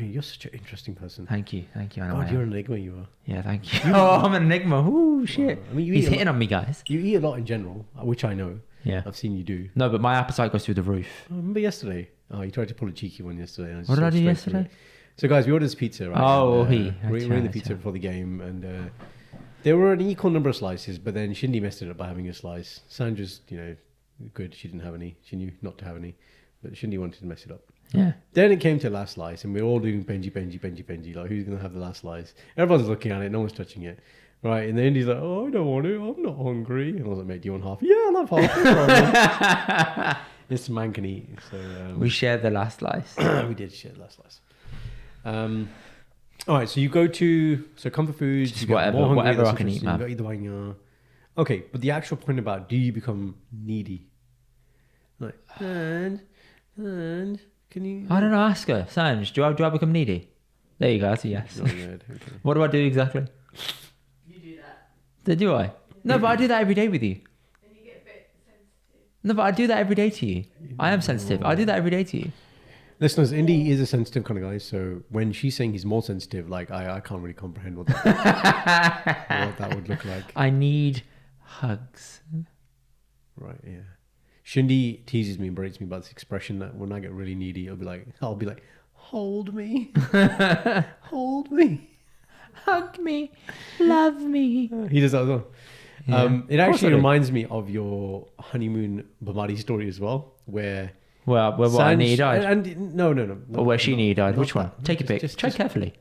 You're such an interesting person. Thank you. I know. God, you're an enigma, you are. Yeah, thank you. Oh, I'm an enigma. Ooh, shit. I mean, he's hitting on me, guys. You eat a lot in general, which I know. Yeah. I've seen you do. No, but my appetite goes through the roof. I remember yesterday. Oh, you tried to pull a cheeky one yesterday. What did I do yesterday? So, guys, we ordered this pizza, right? Oh, we're in the pizza before the game, and there were an equal number of slices, but then Shindy messed it up by having a slice. Sandra's, good. She didn't have any. She knew not to have any, but Shindy wanted to mess it up. Yeah. Then it came to the last slice, and we were all doing Benji. Like, who's going to have the last slice? Everyone's looking at it. No one's touching it. Right. And then Indy's like, oh, I don't want it. I'm not hungry. And I was like, mate, do you want half? Yeah, I'll have half. This man can eat. So we shared the last slice. We did share the last slice. All right. So you go to comfort foods. Just whatever I can eat, man. You got to eat the wine. Okay. But the actual point about, do you become needy? Like, and can you? I don't know. Ask her. Sanj, do I become needy? There you go. That's a yes. Okay. What do I do exactly? You do that. Do I? Yeah. No, but I do that every day with you. And you get a bit sensitive. No, but I do that every day to you. I am sensitive. I do that every day to you. Listeners, Indy is a sensitive kind of guy, so when she's saying he's more sensitive, like I can't really comprehend what that would look like. I need hugs. Right, yeah. Shindy teases me and berates me about this expression that when I get really needy, I'll be like, hold me, hold me, hug me, love me. He does that as well. Yeah. It actually reminds me of your honeymoon Bamadi story as well, where where what, Needy died? And no. Or where she Needy died? Which one? Take a pic. Try carefully.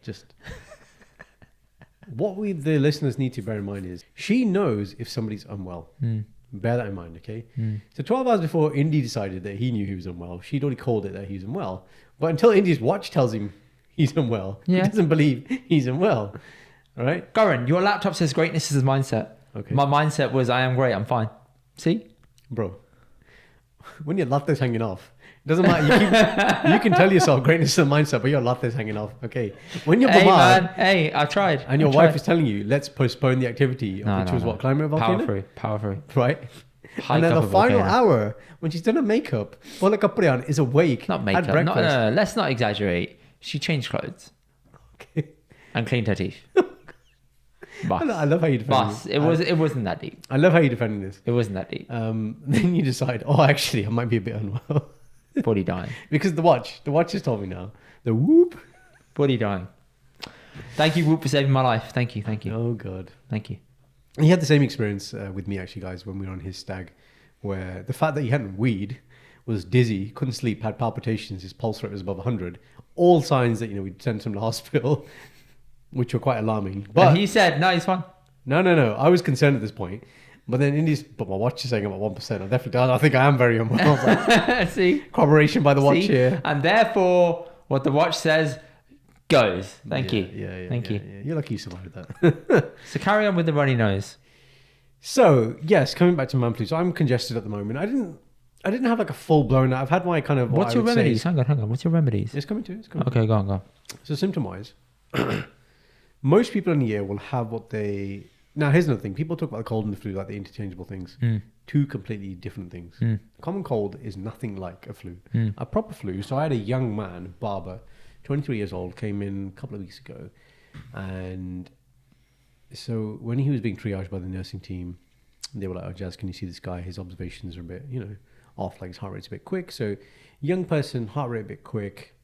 What the listeners need to bear in mind is she knows if somebody's unwell. Bear that in mind, okay? So 12 hours before Indy decided that he knew he was unwell, she'd already called it that he's unwell. But until Indy's watch tells him he's unwell, he doesn't believe he's unwell. All right? Karan, your laptop says greatness is his mindset. Okay. My mindset was I am great, I'm fine. See? Bro, when your latte's hanging off, it doesn't matter. You can tell yourself greatness is a mindset, but your latte's hanging off. Okay. When you're Hey, I tried. And your wife is telling you, let's postpone the activity, which was what, climbing a volcano? Power through. Right? And then the final hour, when she's done her makeup, Bola Kapriyan is awake. Not makeup. No, let's not exaggerate. She changed clothes. Okay. And cleaned her teeth. I love how you defend this. It wasn't that deep. I love how you're defending this. It wasn't that deep. Then you decide, actually, I might be a bit unwell. Body dying. Because the watch has told me now. The whoop. Body dying. Thank you, Whoop, for saving my life. Thank you. Oh, God. Thank you. He had the same experience with me, actually, guys, when we were on his stag, where the fact that he hadn't weed, was dizzy, couldn't sleep, had palpitations, his pulse rate was above 100. All signs that, we'd sent him to hospital, which were quite alarming. But and he said, no, he's fine. No. I was concerned at this point. But then but my watch is saying I'm at 1%. I think I am very unwell. Like, see? Corroboration by the watch here. And therefore, what the watch says goes. Thank you. Thank you. Yeah. You're lucky you survived that. So carry on with the runny nose. So, yes, coming back to man flu. So I'm congested at the moment. I didn't have like a full blown. I've had my kind of. What's your remedies? Hang on. What's your remedies? It's coming to. Okay, go on. So symptom wise, most people in the year will have what they. Now, here's another thing. People talk about the cold and the flu like the interchangeable things. Two completely different things. Common cold is nothing like a flu. A proper flu. So I had a young man, barber, 23 years old, came in a couple of weeks ago. And so when he was being triaged by the nursing team, they were like, oh, Jazz, can you see this guy? His observations are a bit, off. Like his heart rate's a bit quick. So young person, heart rate a bit quick.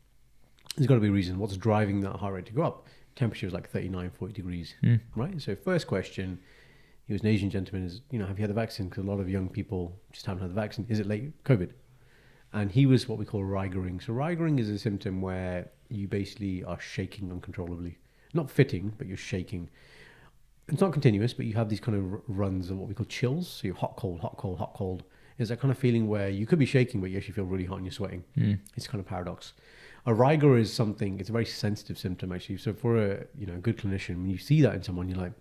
There's got to be a reason. What's driving that heart rate to go up? temperature was like 39, 40 degrees, Mm. right? So first question, he was an Asian gentleman, is, have you had the vaccine? Because a lot of young people just haven't had the vaccine. Is it late COVID? And he was what we call rigering. So rigering is a symptom where you basically are shaking uncontrollably. Not fitting, but you're shaking. It's not continuous, but you have these kind of runs of what we call chills. So you're hot, cold, hot, cold, hot, cold. It's that kind of feeling where you could be shaking, but you actually feel really hot and you're sweating. Mm. It's kind of paradox. A rigor is something, it's a very sensitive symptom actually. So for a good clinician, when you see that in someone, you're like,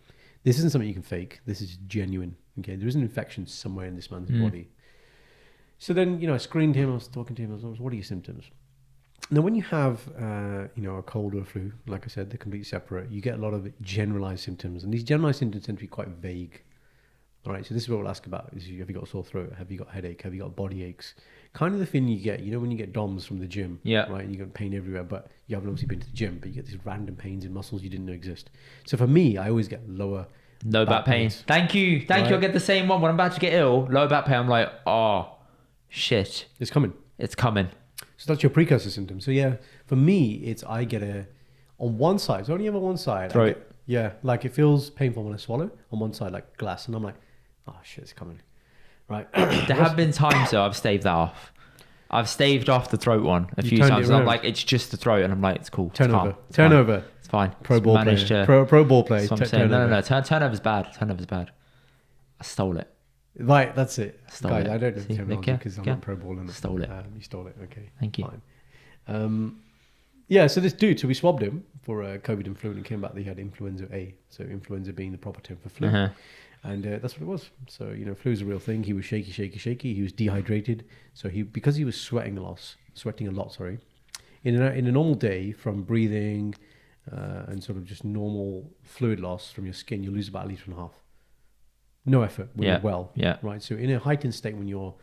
this isn't something you can fake. This is genuine. Okay, there is an infection somewhere in this man's body. So then, I screened him, I was talking to him, I was, what are your symptoms? Now, when you have, a cold or a flu, like I said, they're completely separate. You get a lot of generalized symptoms, and these generalized symptoms tend to be quite vague. All right, so this is what we'll ask about: have you got a sore throat? Have you got a headache? Have you got body aches? Kind of the thing you get, when you get DOMs from the gym, right? And you got pain everywhere, but you haven't obviously been to the gym, but you get these random pains in muscles you didn't know exist. So for me, I always get lower back pain. pains. Thank you. Right? I get the same one when I'm about to get ill. Lower back pain. I'm like, oh, shit, it's coming. So that's your precursor symptom. So yeah, for me, I get on one side, so only ever one side. Right. Like it feels painful when I swallow on one side, like glass, and I'm like, oh shit, it's coming. Right. There have been times though I've staved that off. I've staved off the throat one a few times. And I'm like, it's just the throat, and I'm like, it's cool. Turnover. It's fine. Pro ball player. Pro ball player. That's what I'm saying. No. Turnover's bad. I stole it. Right, that's it. Guys, I don't know the terminology because I'm not pro ball. Stole it. You stole it. Okay. Thank you. Fine. So this dude, so we swabbed him for COVID and flu, and it came back that he had influenza A. So influenza being the proper term for flu. Uh-huh. And that's what it was. So, flu is a real thing. He was shaky. He was dehydrated. So because he was sweating a lot, in a normal day from breathing and sort of just normal fluid loss from your skin, you lose about 1.5 liters. No effort when you're well. Yeah. Right. So in a heightened state, when you're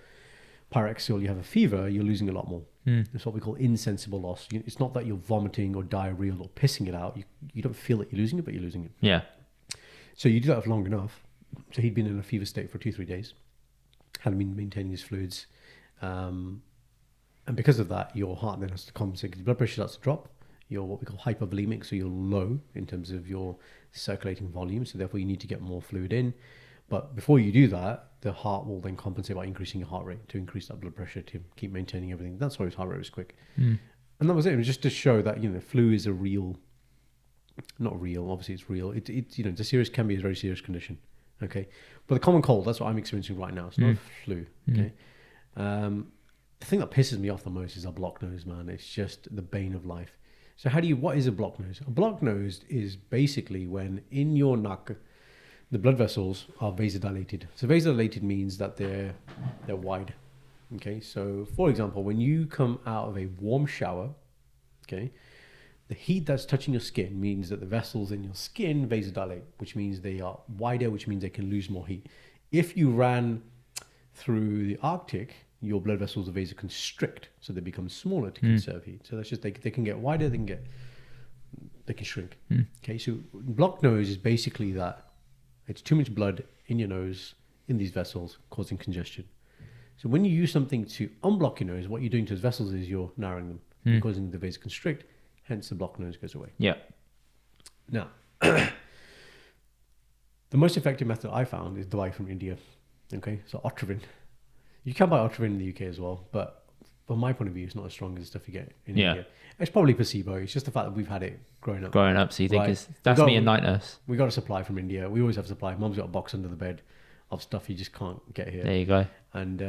pyrexial, you have a fever, you're losing a lot more. It's what we call insensible loss. It's not that you're vomiting or diarrheal or pissing it out. You don't feel that you're losing it, but you're losing it. Yeah. So you do that for long enough. So he'd been in a fever state for 2-3 days, hadn't been maintaining his fluids. And because of that, your heart then has to compensate because your blood pressure starts to drop. You're what we call hypervolemic, so you're low in terms of your circulating volume. So therefore you need to get more fluid in. But before you do that, the heart will then compensate by increasing your heart rate to increase that blood pressure to keep maintaining everything. That's why his heart rate was quick. And that was it. It was just to show that, flu is not real, obviously it's real. It's a serious, can be a very serious condition. Okay. But the common cold, that's what I'm experiencing right now. It's not a flu. Okay. The thing that pisses me off the most is a blocked nose, man. It's just the bane of life. So what is a blocked nose? A blocked nose is basically when in your neck, the blood vessels are vasodilated. So vasodilated means that they're wide. Okay, so for example, when you come out of a warm shower, okay, the heat that's touching your skin means that the vessels in your skin vasodilate, which means they are wider, which means they can lose more heat. If you ran through the Arctic, your blood vessels are vasoconstrict, so they become smaller to conserve heat. So that's just they can get wider, they can shrink. Okay, so blocked nose is basically that. It's too much blood in your nose, in these vessels, causing congestion. So when you use something to unblock your nose, what you're doing to those vessels is you're narrowing them, you're causing the vasoconstrict, hence the blocked nose goes away. Yeah. Now, the most effective method I found is dye from India. Okay, so Otrivin. You can buy Otrivin in the UK as well, but from my point of view, it's not as strong as the stuff you get in India. It's probably placebo. It's just the fact that we've had it growing up. So you think that's me and night nurse. We got a supply from India. We always have supply. Mum's got a box under the bed of stuff you just can't get here. There you go. And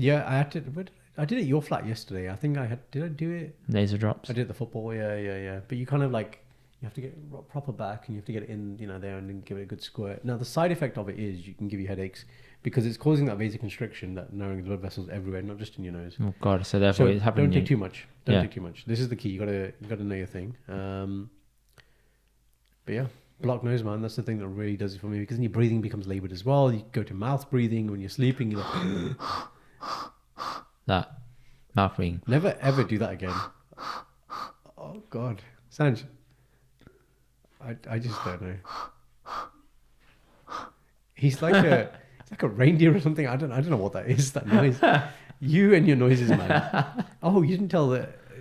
I had to. I did it at your flat yesterday. I think I had. Did I do it? Laser drops. I did it at the football. Yeah. But you kind of like you have to get proper back, and you have to get it in, there, and then give it a good squirt. Now the side effect of it is you can give you headaches. Because it's causing that vasoconstriction, that narrowing the blood vessels everywhere, not just in your nose. Oh God! So therefore, it's happening. Don't take too much. Don't take too much. This is the key. You gotta know your thing. But yeah, blocked nose, man. That's the thing that really does it for me. Because then your breathing becomes laboured as well. You go to mouth breathing when you're sleeping. You're like that mouth breathing. Never ever do that again. Oh God, Sanj. I just don't know. He's like a. It's like a reindeer or something. I don't know what that is, that noise. You and your noises, man. Oh, you didn't tell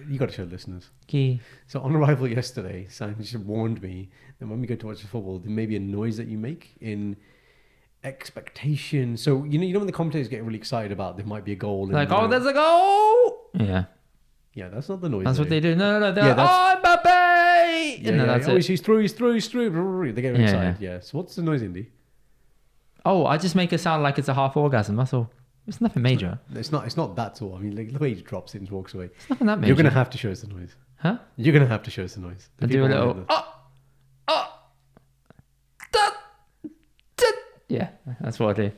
you got to show listeners. Key. So on arrival yesterday, Sam just warned me that when we go to watch the football, there may be a noise that you make in expectation. So you know when the commentators get really excited about there might be a goal. Like, oh, there's a goal. Yeah. Yeah, that's not the noise. That's what they do. No. They're Yeah, like, oh, Mbappe. Yeah, And then that's it. He's through. They get really excited. Yeah. So what's the noise, Indy? Oh, I just make it sound like it's a half orgasm. That's all. It's nothing major. It's not that all. I mean, like, the way he drops it and walks away. It's nothing that major. You're going to have to show us the noise. Huh? You're going to have to show us the noise. I do a little. Yeah, that's what I do.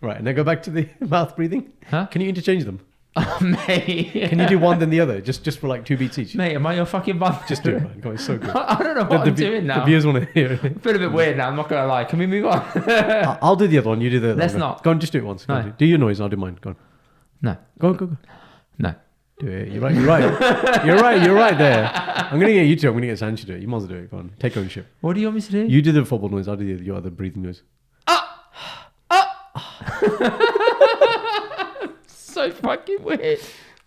Right, and then go back to the mouth breathing. Huh? Can you interchange them? Oh, mate. Can you do one then the other? Just for like 2 beats each? Mate, am I your fucking bum? Just do it, man. Go on, it's so good. I don't know what I'm doing now. The viewers want to hear it. I feel a bit weird now. I'm not going to lie. Can we move on? I'll do the other one. You do the other Let's one. not. Go on, just do it once. Go No. on, do your noise. I'll do mine. Go on. No. Go. No. Do it. You're right. You're right there. I'm going to get you two. I'm going to get Sanj to do it. You might as well do it. Go on. Take ownership. What do you want me to do? You do the football noise. I'll do your other breathing noise. So fucking weird.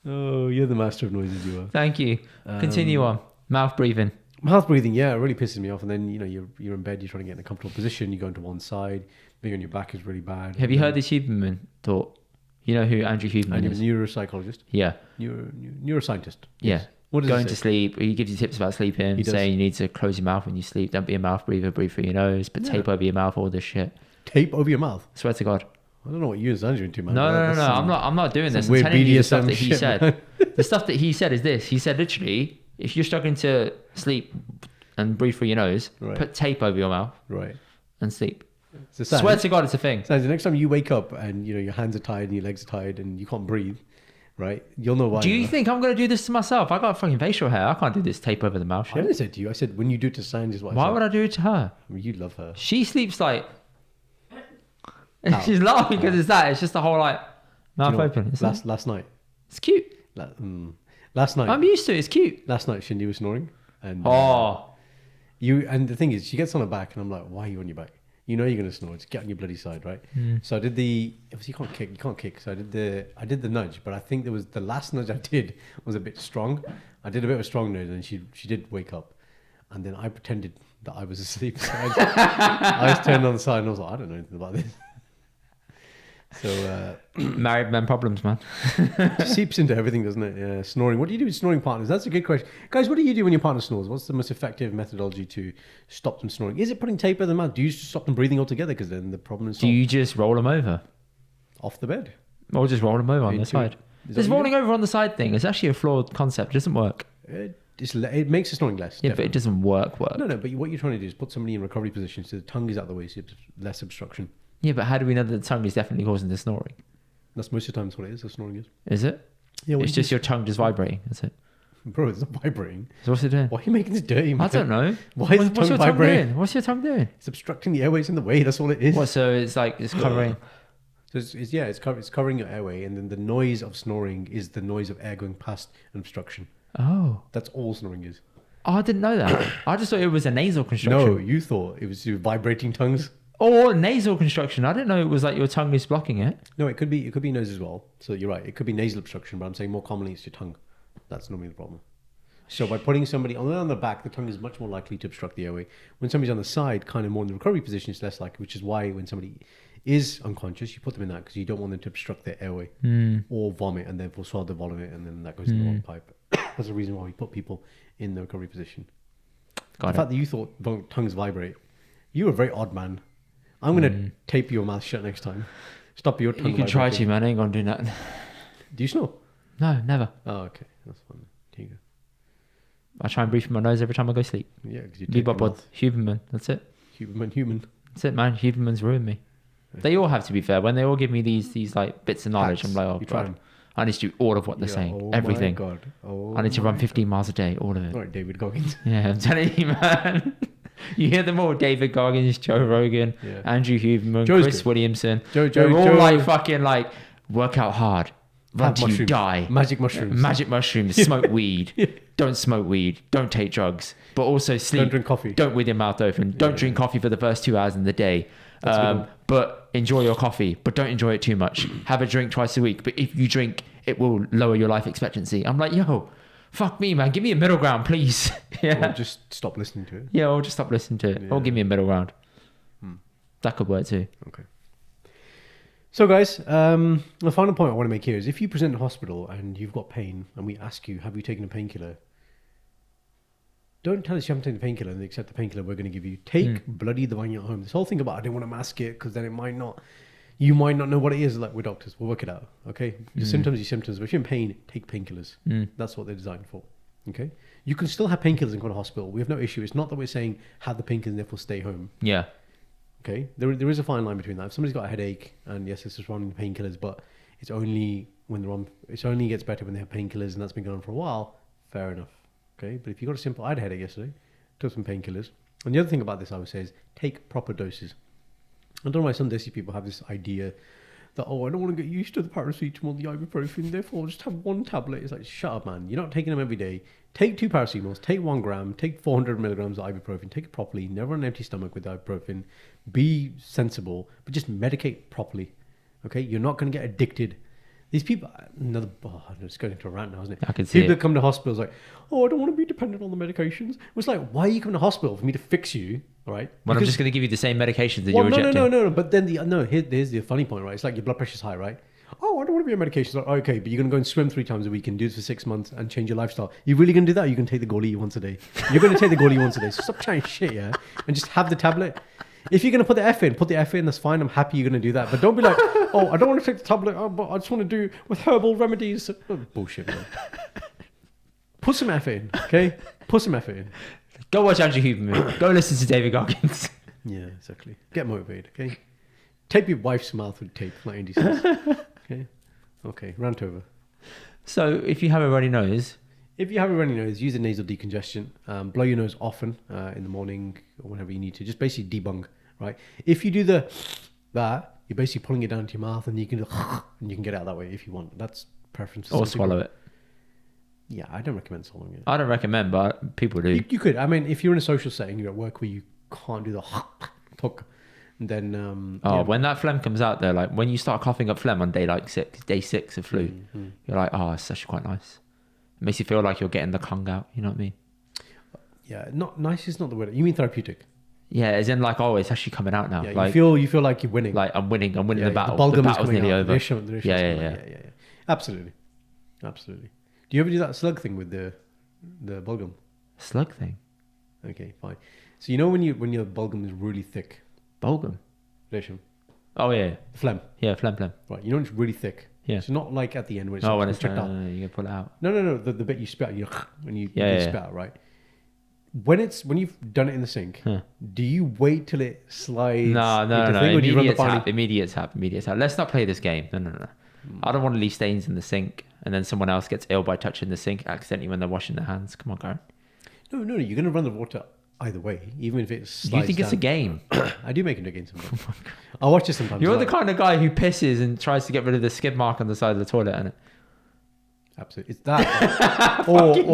Oh, you're the master of noises, you are. Thank you. Continue on. Mouth breathing. Mouth breathing, yeah, it really pisses me off. And then, you're in bed, you're trying to get in a comfortable position, you go into one side, being on your back is really bad. Have you heard this Huberman talk? You know who Andrew Huberman And you're a is? neuropsychologist? Yeah. Neuroscientist? Yeah. Yes. What does Going he to say? sleep. He gives you tips about sleeping, He does. saying you need to close your mouth when you sleep. Don't be a mouth breather. Breathe through your nose. Put tape over your mouth. All this shit. Tape over your mouth? Swear to God. I don't know what you and Sanj are into, man. No. That's some- I'm not doing this. some I'm weird telling you the stuff BDSM that he shit, said. man. The stuff that he said is this. He said literally, if you're struggling to sleep and breathe through your nose, Right. put tape over your mouth Right. and sleep. So Sanj, Swear to God, it's a thing. Sanj, the next time you wake up and, your hands are tied and your legs are tied and you can't breathe, right? You'll know why. Do you think I'm going to do this to myself? I got fucking facial hair. I can't do this tape over the mouth I shit. didn't say to you. I said when you do it to Sanj is what I Why said. would I do it to her? I mean, you love her. She sleeps like... Ow. She's laughing because it's that. It's just the whole like mouth Do you know open. It's, last night. it's cute. Last night. I'm used to it. It's cute. Last night, Shindy was snoring. And and the thing is, she gets on her back, and I'm like, "Why are you on your back? You know you're gonna snore. Just get on your bloody side, right?" So I did obviously you can't kick. So I did the nudge, but I think there was the last nudge I did was a bit strong. I did a bit of a strong nudge, and she did wake up, and then I pretended that I was asleep. So I was turned on the side, and I was like, "I don't know anything about this." So Married men problems, man. it seeps into everything, doesn't it? Yeah, snoring. What do you do with snoring partners? That's a good question. Guys, what do you do when your partner snores? What's the most effective methodology to stop them snoring? Is it putting tape over their mouth? Do you just stop them breathing altogether? Because then the problem is Do you just roll them over? off the bed. Or just roll them over on the Into- side? Is that This what you rolling over on the side thing is actually a flawed concept. It doesn't work. It makes the snoring less. Yeah, but it doesn't work. No, but what you're trying to do is put somebody in recovery position so the tongue is out of the way, so you have less obstruction. Yeah, but how do we know that the tongue is definitely causing the snoring? That's most of the time what it is. The snoring is. Is it? Yeah, It's just your tongue just vibrating. That's it. bro. It's not vibrating. So what's it doing? Why are you making this dirty, man? I don't know. Why is the What's tongue your vibrating? tongue doing? What's your tongue doing? It's obstructing the airways in the way. That's all it is. What? So it's like it's covering. So it's covering your airway, and then the noise of snoring is the noise of air going past an obstruction. Oh. That's all snoring is. Oh, I didn't know that. I just thought it was a nasal construction. No, you thought it was your vibrating tongues. Or nasal construction. I didn't know it was like your tongue is blocking it. No, it could be nose as well. So you're right. It could be nasal obstruction, but I'm saying more commonly it's your tongue. That's normally the problem. So by putting somebody on the back, the tongue is much more likely to obstruct the airway. When somebody's on the side, kind of more in the recovery position, it's less likely, which is why when somebody is unconscious, you put them in that because you don't want them to obstruct their airway or vomit and therefore swallow the vomit and then that goes in the wrong pipe. That's the reason why we put people in the recovery position. The fact that you thought tongues vibrate, you were a very odd man. I'm going to tape your mouth shut next time. Stop your tongue You can try vibrating. to, man. I ain't gonna do nothing. Do you snore? No, never. Oh, okay. That's fine. Here you go. I try and breathe through my nose every time I go to sleep. Yeah, because you Be tape your bubbled. mouth. Huberman. That's it. Human. That's it, man. Huberman's ruined me. They all have to be fair. When they all give me these like bits of knowledge, Facts. I'm like, oh You try god, them. I need to do all of what they're Yeah, saying. oh Everything. My God. Oh I need to run my 15 miles a day. All of it. God. All right, David Goggins. Yeah, I'm telling you, man. You hear them all: David Goggins, Joe Rogan, Yeah. Andrew Huberman, Joe's Chris good. Williamson. Joe- They're all Joe- like fucking like work out hard, run Have till you mushrooms. die. Magic mushrooms. Magic mushrooms, smoke weed, don't smoke weed, don't take drugs, but also sleep. Don't drink coffee. Don't with your mouth open. Don't drink coffee for the first 2 hours in the day. That's a good one. But enjoy your coffee, but don't enjoy it too much. Have a drink twice a week, but if you drink, it will lower your life expectancy. I'm like, yo, fuck me, man. Give me a middle ground, please. Yeah. Or just stop listening to it. Yeah, or just stop listening to it. Or give me a middle ground. That could work too. Okay. So, guys, the final point I want to make here is if you present in hospital and you've got pain and we ask you, have you taken a painkiller? Don't tell us you haven't taken the painkiller and accept the painkiller we're going to give you. Take bloody the one at home. This whole thing about I don't want to mask it because then you might not know what it is. Like, we're doctors. We'll work it out. Okay? Your symptoms, but if you're in pain, take painkillers. That's what they're designed for. Okay? You can still have painkillers and go to hospital. We have no issue. It's not that we're saying have the painkillers and therefore stay home. Yeah. Okay, there is a fine line between that. If somebody's got a headache, and yes, this is running painkillers, but it's only when they're on. It only gets better when they have painkillers, and that's been going on for a while. Fair enough. Okay, but if you got a simple, I had a headache yesterday, took some painkillers, and the other thing about this I would say is take proper doses. I don't know why some desi people have this idea that I don't want to get used to the paracetamol, the ibuprofen, therefore I'll just have one tablet. It's like, shut up, man. You're not taking them every day. Take 2 paracetamols, take 1 gram, take 400 milligrams of ibuprofen, take it properly, never on an empty stomach with ibuprofen. Be sensible, but just medicate properly. Okay? You're not going to get addicted. These people, it's going into a rant now, isn't it? I can see people it. that come to hospitals like, I don't want to be dependent on the medications. It's like, why are you coming to hospital? For me to fix you, all right? Well, I'm just going to give you the same medications that you're rejecting. No. But then here's the funny point, right? It's like your blood pressure's high, right? I don't want to be on medications. Like, okay, but you're going to go and swim 3 times a week and do this for 6 months and change your lifestyle. You really going to do that? Or you can take the Goli once a day. You're going to take the Goli once a day. So stop chatting shit, yeah? And just have the tablet. If you're going to put the F in, that's fine. I'm happy you're going to do that. But don't be like, I don't want to take the tablet, but I just want to do with herbal remedies. Bullshit, man. Put some F in, okay? Put some F in. Go watch Andrew Huberman. Go listen to David Goggins. Yeah, exactly. Get motivated, okay? Tape your wife's mouth with tape, like Indy says. Okay, rant over. So if you have a runny nose... If you have a runny nose, use a nasal decongestion. Blow your nose often in the morning or whenever you need to. Just basically debung, right? If you do that, you're basically pulling it down to your mouth and you can get it out that way if you want. That's preference. Or swallow it. Yeah, I don't recommend swallowing it. I don't recommend, but people do. You could. I mean, if you're in a social setting, you're at work where you can't do the talk, then... when that phlegm comes out there, like when you start coughing up phlegm on day 6 of flu, you're like, it's actually quite nice. It makes you feel like you're getting the Kung out. You know what I mean? Yeah, not nice is not the word. You mean therapeutic? Yeah, as in like, it's actually coming out now. Yeah, like, you feel like you're winning. Like I'm winning the battle. The battle's nearly over. Yeah. Absolutely. Do you ever do that slug thing with the bulgum? Slug thing? Okay, fine. So you know when your bulgum is really thick? Bulgum? Resham. Oh yeah. Phlegm. Yeah, phlegm. Right, you know it's really thick. Yeah. It's not like at the end when it's when it's checked out. You can pull it out. No. The bit you spit out, when you spit out, right? When you've done it in the sink, do you wait till it slides? No. Immediate tap. Let's not play this game. No. I don't want to leave stains in the sink, and then someone else gets ill by touching the sink accidentally when they're washing their hands. Come on, Karan. No. You're going to run the water either way, even if it slides. You think it's a game? I do make it a game sometimes. I watch it sometimes. You're the kind of guy who pisses and tries to get rid of the skid mark on the side of the toilet, isn't it? Absolutely, it's that. But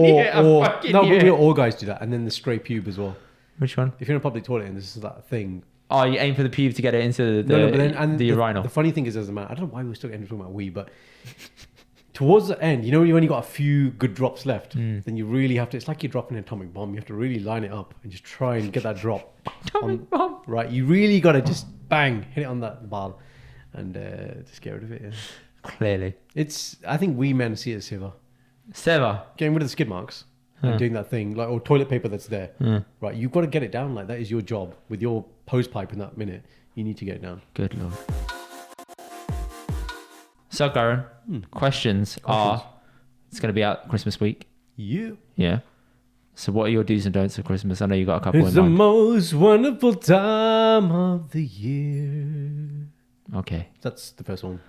all guys do that, and then the stray pube as well. Which one? If you're in a public toilet and this is that thing. Oh, you aim for the pube to get it into the urinal. The funny thing is, as a man, I don't know why we're still talking about wee, but towards the end, you only got a few good drops left. Then you really have to. It's like you're dropping an atomic bomb. You have to really line it up and just try and get that drop. Bomb. Right, you really got to just bang hit it on that ball, and just get rid of it. Yeah. Clearly, I think we men see it as Seva. Getting rid of the skid marks. And doing that thing, or toilet paper that's there, right? You've got to get it down. Like that is your job with your hose pipe in that minute. You need to get it down. Good lord. So, Karan, questions are: it's going to be out Christmas week. Yeah. So, what are your do's and don'ts for Christmas? I know you got a couple. It's the most wonderful time of the year. Okay, that's the first one.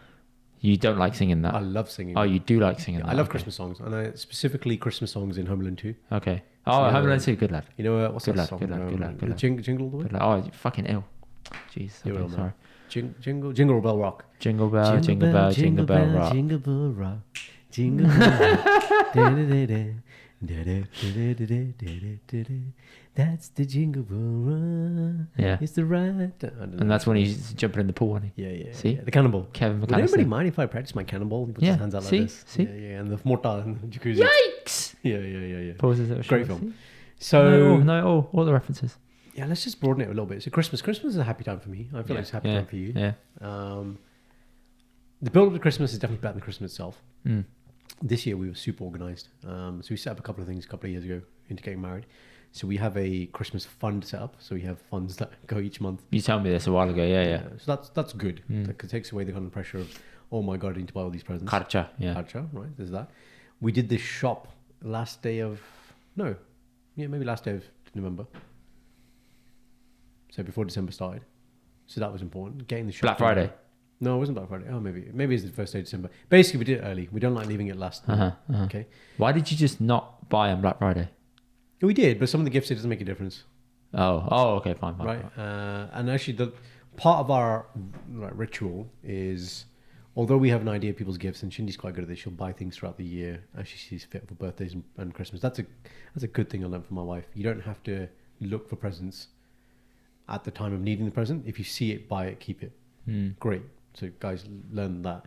You don't like singing that? I love singing. Oh, you do like singing that? I love Christmas songs, and specifically Christmas songs in Home Alone 2. Okay. Oh, Home Alone 2, good lad. You know what's good that lad, song? Good lad. Jingle all the way? Good lad. Oh, you're fucking ill. Jeez. Okay, sorry. Jingle Bell Rock. Jingle bell, jingle bell, jingle bell rock. Jingle bell rock. Jingle bell. That's the jingle bell run. Yeah. It's the right. And that's when he's jumping in the pool, isn't he? Yeah. See? The cannonball. Kevin McAllister. Would anybody mind if I practice my cannonball? He puts his hands out like this. See? Yeah. And the mortar and the jacuzzi. Yikes! Yeah. Pauses at Great film. So all the references. yeah, let's just broaden it a little bit. So Christmas is a happy time for me. I feel like it's a happy time for you. Yeah. The build up to Christmas is definitely better than Christmas itself. Mm. This year we were super organized. So we set up a couple of things a couple of years ago into getting married. So we have a Christmas fund set up. So we have funds that go each month. You told me this a while ago. Yeah. So that's good. That takes away the kind of pressure of, oh my God, I need to buy all these presents. Karcha, Right, there's that. We did this shop last day of November. So before December started. So that was important. Getting the shop. Black Friday. No, it wasn't Black Friday. Oh, maybe it's the first day of December. Basically, we did it early. We don't like leaving it last. Okay. Why did you just not buy on Black Friday? We did, but some of the gifts, it doesn't make a difference. Oh, okay, fine. Right. And actually, the part of our ritual is, although we have an idea of people's gifts, and Shindy's quite good at this, she'll buy things throughout the year as she sees fit for birthdays and Christmas. That's a good thing I learned from my wife. You don't have to look for presents at the time of needing the present. If you see it, buy it, keep it. Great. So guys, learn that.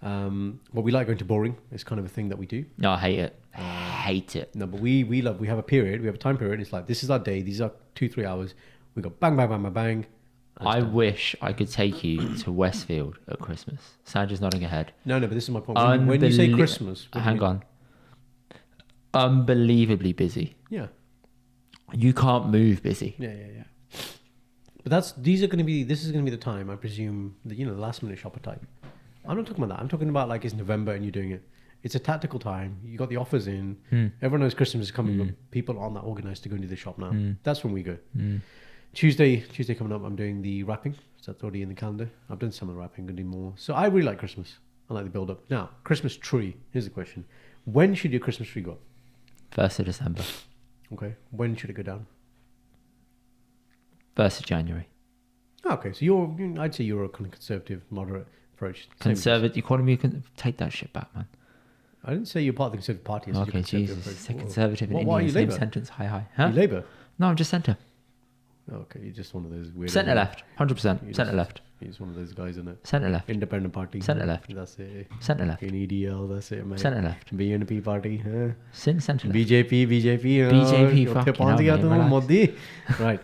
But we like going to bowling. It's kind of a thing that we do. No, I hate it. Hate it. No, but we have a period. We have a time period. It's like, this is our day. These are 2-3 hours. We go bang, bang, bang, bang, bang. I wish I could take you to Westfield at Christmas. Sandra's nodding her head. No, but this is my point. When you say Christmas... Hang on. Unbelievably busy. Yeah. You can't move busy. Yeah. But this is going to be the time, I presume, the last minute shopper type. I'm not talking about that. I'm talking about like it's November and you're doing it. It's a tactical time. You got the offers in. Everyone knows Christmas is coming, but people aren't that organized to go into the shop now. That's when we go. Tuesday coming up, I'm doing the wrapping. So that's already in the calendar. I've done some of the wrapping, going to do more. So I really like Christmas. I like the build up. Now, Christmas tree. Here's the question. When should your Christmas tree go up? 1st of December. Okay. When should it go down? 1st of January. Okay, so I'd say you're a kind of conservative, moderate approach. Conservative? You calling me? Take that shit back, man. I didn't say you're part of the Conservative Party. Okay, Jesus. It's a conservative in What India. are you, Same Labour? sentence. Hi. Huh? You Labour? No, I'm just centre. Okay, you're just one of those weird... Centre left. 100%. Centre left. You're just one of those guys, isn't it? Centre left. Independent Party. Centre left. That's it. Centre left. In EDL, that's it, mate. Centre left. BNP Party. Huh? Centre left. BJP. BJP, fucking hell, mate, relax. Modi. Right.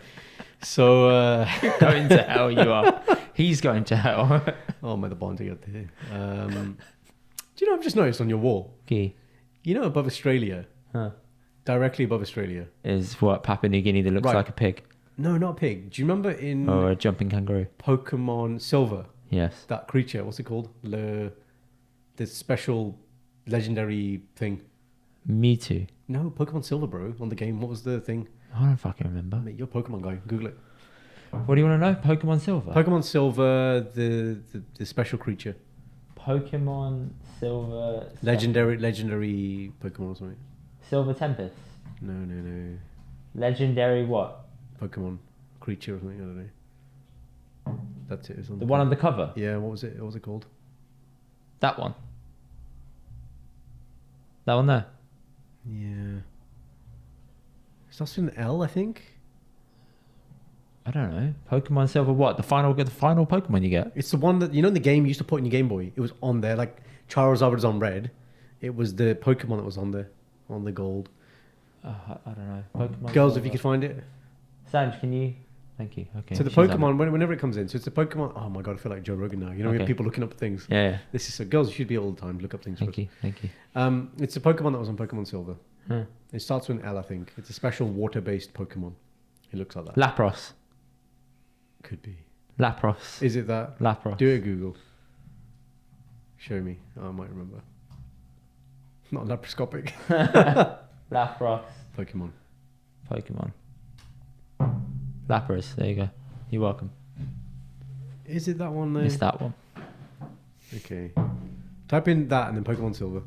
So... You're going to hell, you are. He's going to hell. Oh, my, the Bondi got there. Do you know, I've just noticed on your wall, Okay. you know, above Australia, Huh. directly above Australia. Is what, Papua New Guinea that looks Right. like a pig? No, not a pig. Do you remember in Or a jumping kangaroo? Pokemon Silver, Yes. that creature, what's it called? This special legendary thing. Mewtwo. No, Pokemon Silver, bro, on the game. What was the thing? I don't fucking remember. Mate, you're a Pokemon guy. Google it. What do you want to know? Pokemon Silver? Pokemon Silver, the special creature. Pokemon Silver... Legendary Pokemon or something. Silver Tempest? No. Legendary what? Pokemon creature or something, I don't know. That's it. It's on The one on the cover? Yeah, what was it? What was it called? That one? That one there? Yeah. It starts with an L, I think. I don't know. Pokemon Silver what? The final Pokemon you get? It's the one that, in the game you used to put in your Game Boy. It was on there. Like Charizard was on red. It was the Pokemon that was on there. On the gold. I don't know. Pokemon Girls, Silver. if you could find it. Sanj, can you? Thank you. Okay. So the she's on Pokemon, whenever it comes in, so it's the Pokemon. Oh my god, I feel like Joe Rogan now. You know, we have Okay. people looking up things. it. Yeah. This is so. Girls, you should be all the time. Look up things. Thank you. It's a Pokemon that was on Pokemon Silver. Huh. It starts with an L, I think. It's a special water-based Pokemon. It looks like that. Lapros. Could be. Lapros. Is it that? Lapros. Do it at Google. Show me. Oh, I might remember. Not laparoscopic. Lapros. Pokemon. Lapras. There you go. You're welcome. Is it that one there? It's that one. Okay. Type in that and then Pokemon Silver.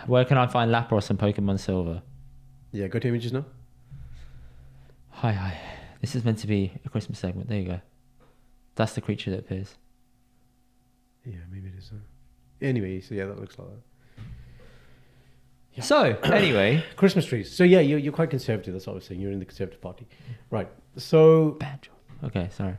Where can I find Lapros and Pokemon Silver? Yeah, go to images now. Hi. This is meant to be a Christmas segment. There you go. That's the creature that appears. Yeah, maybe it is. Anyway, so yeah, that looks like that. Yeah. So, anyway. Christmas trees. So yeah, you're quite conservative. That's what I was saying. You're in the Conservative Party. Right. So... Bad job. Okay, sorry.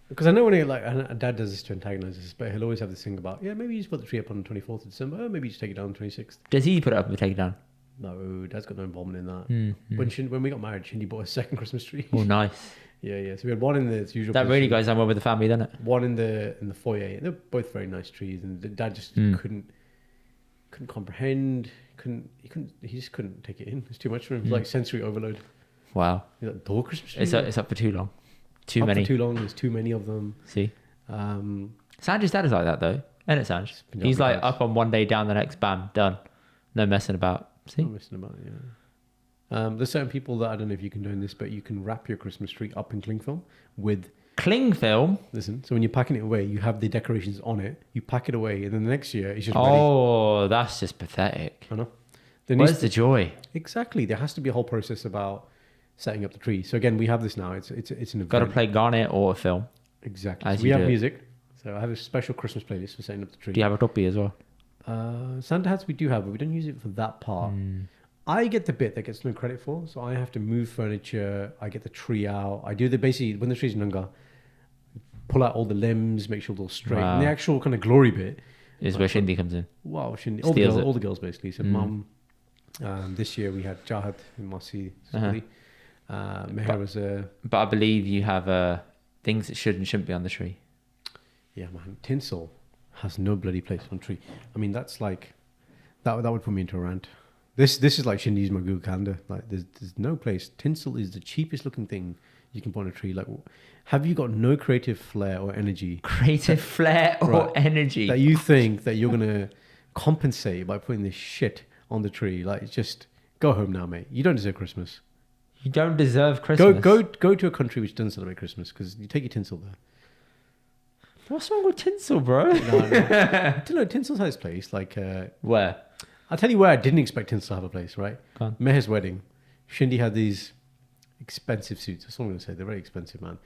Because I know when and Dad does this to antagonize us, but he'll always have this thing about, yeah, maybe you just put the tree up on the 24th of December, or maybe you just take it down on the 26th. Does he put it up and take it down? No, Dad's got no involvement in that. Mm-hmm. When we got married, Shindy bought a second Christmas tree. Oh, nice. Yeah. So we had one in the usual. That really goes on well with the family, doesn't it? One in the foyer. They're both very nice trees, and the Dad just couldn't comprehend. He just couldn't take it in. It's too much for him. It's like sensory overload. Wow. He's like, door Christmas tree. It's up for too long. Too many. For too long. There's too many of them. See. Sanj's dad is like that though, isn't it, Sanj? He's like up on one day, down the next, bam, done. No messing about. See? No messing about. Yeah. There's certain people that I don't know if you can do this, but you can wrap your Christmas tree up in cling film with cling film. Listen, so when you're packing it away, you have the decorations on it. You pack it away, and then the next year it's just ready. Oh, that's just pathetic. I know. Where's the joy? Exactly. There has to be a whole process about setting up the tree. So again, we have this now. It's an event. Got to play Garnet or a film. Exactly. So we have music. So I have a special Christmas playlist for setting up the tree. Do you have a toppy as well? Santa hats we do have, but we don't use it for that part. I get the bit that gets no credit for, so I have to move furniture. I get the tree out. I do basically when the tree's younger, pull out all the limbs, make sure they're all straight. And the actual kind of glory bit is where Shindy comes in. Wow, Shindy. All the girls basically. So Mum, this year we had Jahad and Masi. Meher was a. But I believe you have things that should and shouldn't be on the tree. Yeah, man. Tinsel has no bloody place on tree. I mean, that's like that would put me into a rant. This is like Shindy's my Google Calendar. Like, there's no place. Tinsel is the cheapest looking thing you can put on a tree. Like, have you got no creative flair or energy? Energy that you think that you're gonna compensate by putting this shit on the tree? Like, just go home now, mate. You don't deserve Christmas. You don't deserve Christmas. Go to a country which doesn't celebrate Christmas because you take your tinsel there. What's wrong with tinsel, bro? No. Tinsel's has its place. Like where? I'll tell you where I didn't expect tinsel to have a place. Right, Meher's wedding. Shindy had these expensive suits. That's what I'm going to say. They're very expensive, man.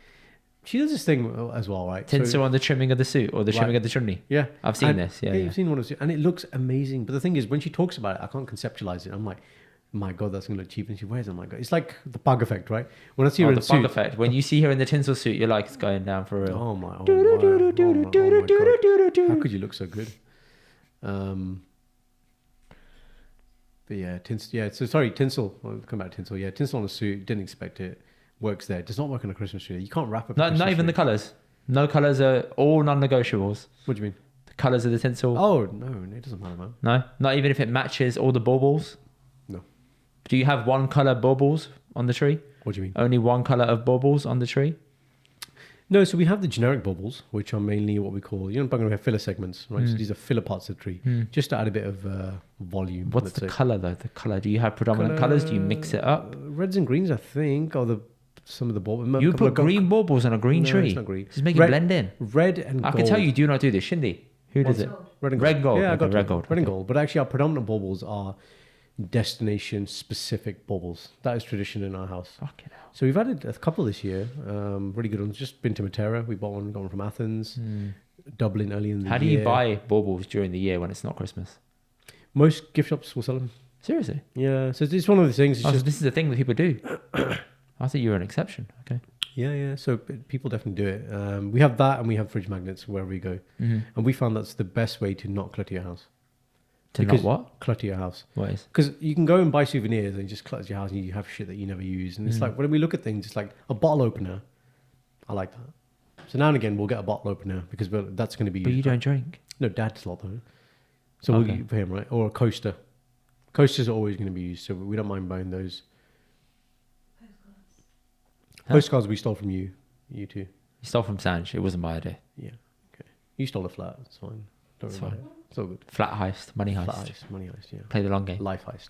She does this thing as well, right? Tinsel on the trimming of the suit or the trimming of the chimney. Yeah, I've seen this. Yeah, you've seen one of those, and it looks amazing. But the thing is, when she talks about it, I can't conceptualize it. I'm like, my God, that's going to look cheap. And she wears it. I'm like, it's like the Paag effect, right? When I see her in the suit. Paag effect. When you see her in the tinsel suit, you're like, it's going down for real. Oh my God. How could you look so good? But yeah, tinsel. Yeah, so sorry, tinsel. I'll come back to tinsel. Yeah, tinsel on a suit. Didn't expect it. Works there. Does not work on a Christmas tree. You can't wrap up. Not even the colours. No colours are all non-negotiables. What do you mean? The colours of the tinsel. Oh no, it doesn't matter, man. No, not even if it matches all the baubles. No. Do you have one colour baubles on the tree? What do you mean? Only one colour of baubles on the tree? No, so we have the generic baubles, which are mainly what we call, you know, we have filler segments, right? So these are filler parts of the tree, just to add a bit of volume. What's the colour though? The colour? Do you have predominant colours? Do you mix it up? Reds and greens, I think, are some of the baubles. You put green baubles on a green tree. It's not green. Just make it blend in. Red and gold. I can tell you do not do this. Shindy, who does it? Red and gold. Red gold. Yeah, okay, red gold. Red and gold. But actually our predominant baubles are destination specific baubles. That is tradition in our house. Fucking hell. So we've added a couple this year, really good ones. Just been to Matera. We got one from Athens, Dublin early in the year. How do you buy baubles during the year when it's not Christmas? Most gift shops will sell them. Seriously? Yeah. So it's one of the things. So this is the thing that people do. I think you're an exception. Okay. Yeah. So people definitely do it. We have that, and we have fridge magnets wherever we go, and we found that's the best way to not clutter your house. Not what? Clutter your house. What is? Because you can go and buy souvenirs and just clutter your house and you have shit that you never use. And it's like, when we look at things, it's like a bottle opener. I like that. So now and again, we'll get a bottle opener because that's going to be used. But you don't drink? No, Dad's lot though. So we'll get for him, right? Or a coaster. Coasters are always going to be used, so we don't mind buying those. Postcards we stole from you two. You stole from Sanj. It wasn't my idea. Yeah. Okay. You stole a flat. It's fine. Don't worry about it. It's all good. Flat heist, money heist. Flat heist, money heist, yeah. Play the long game. Life heist.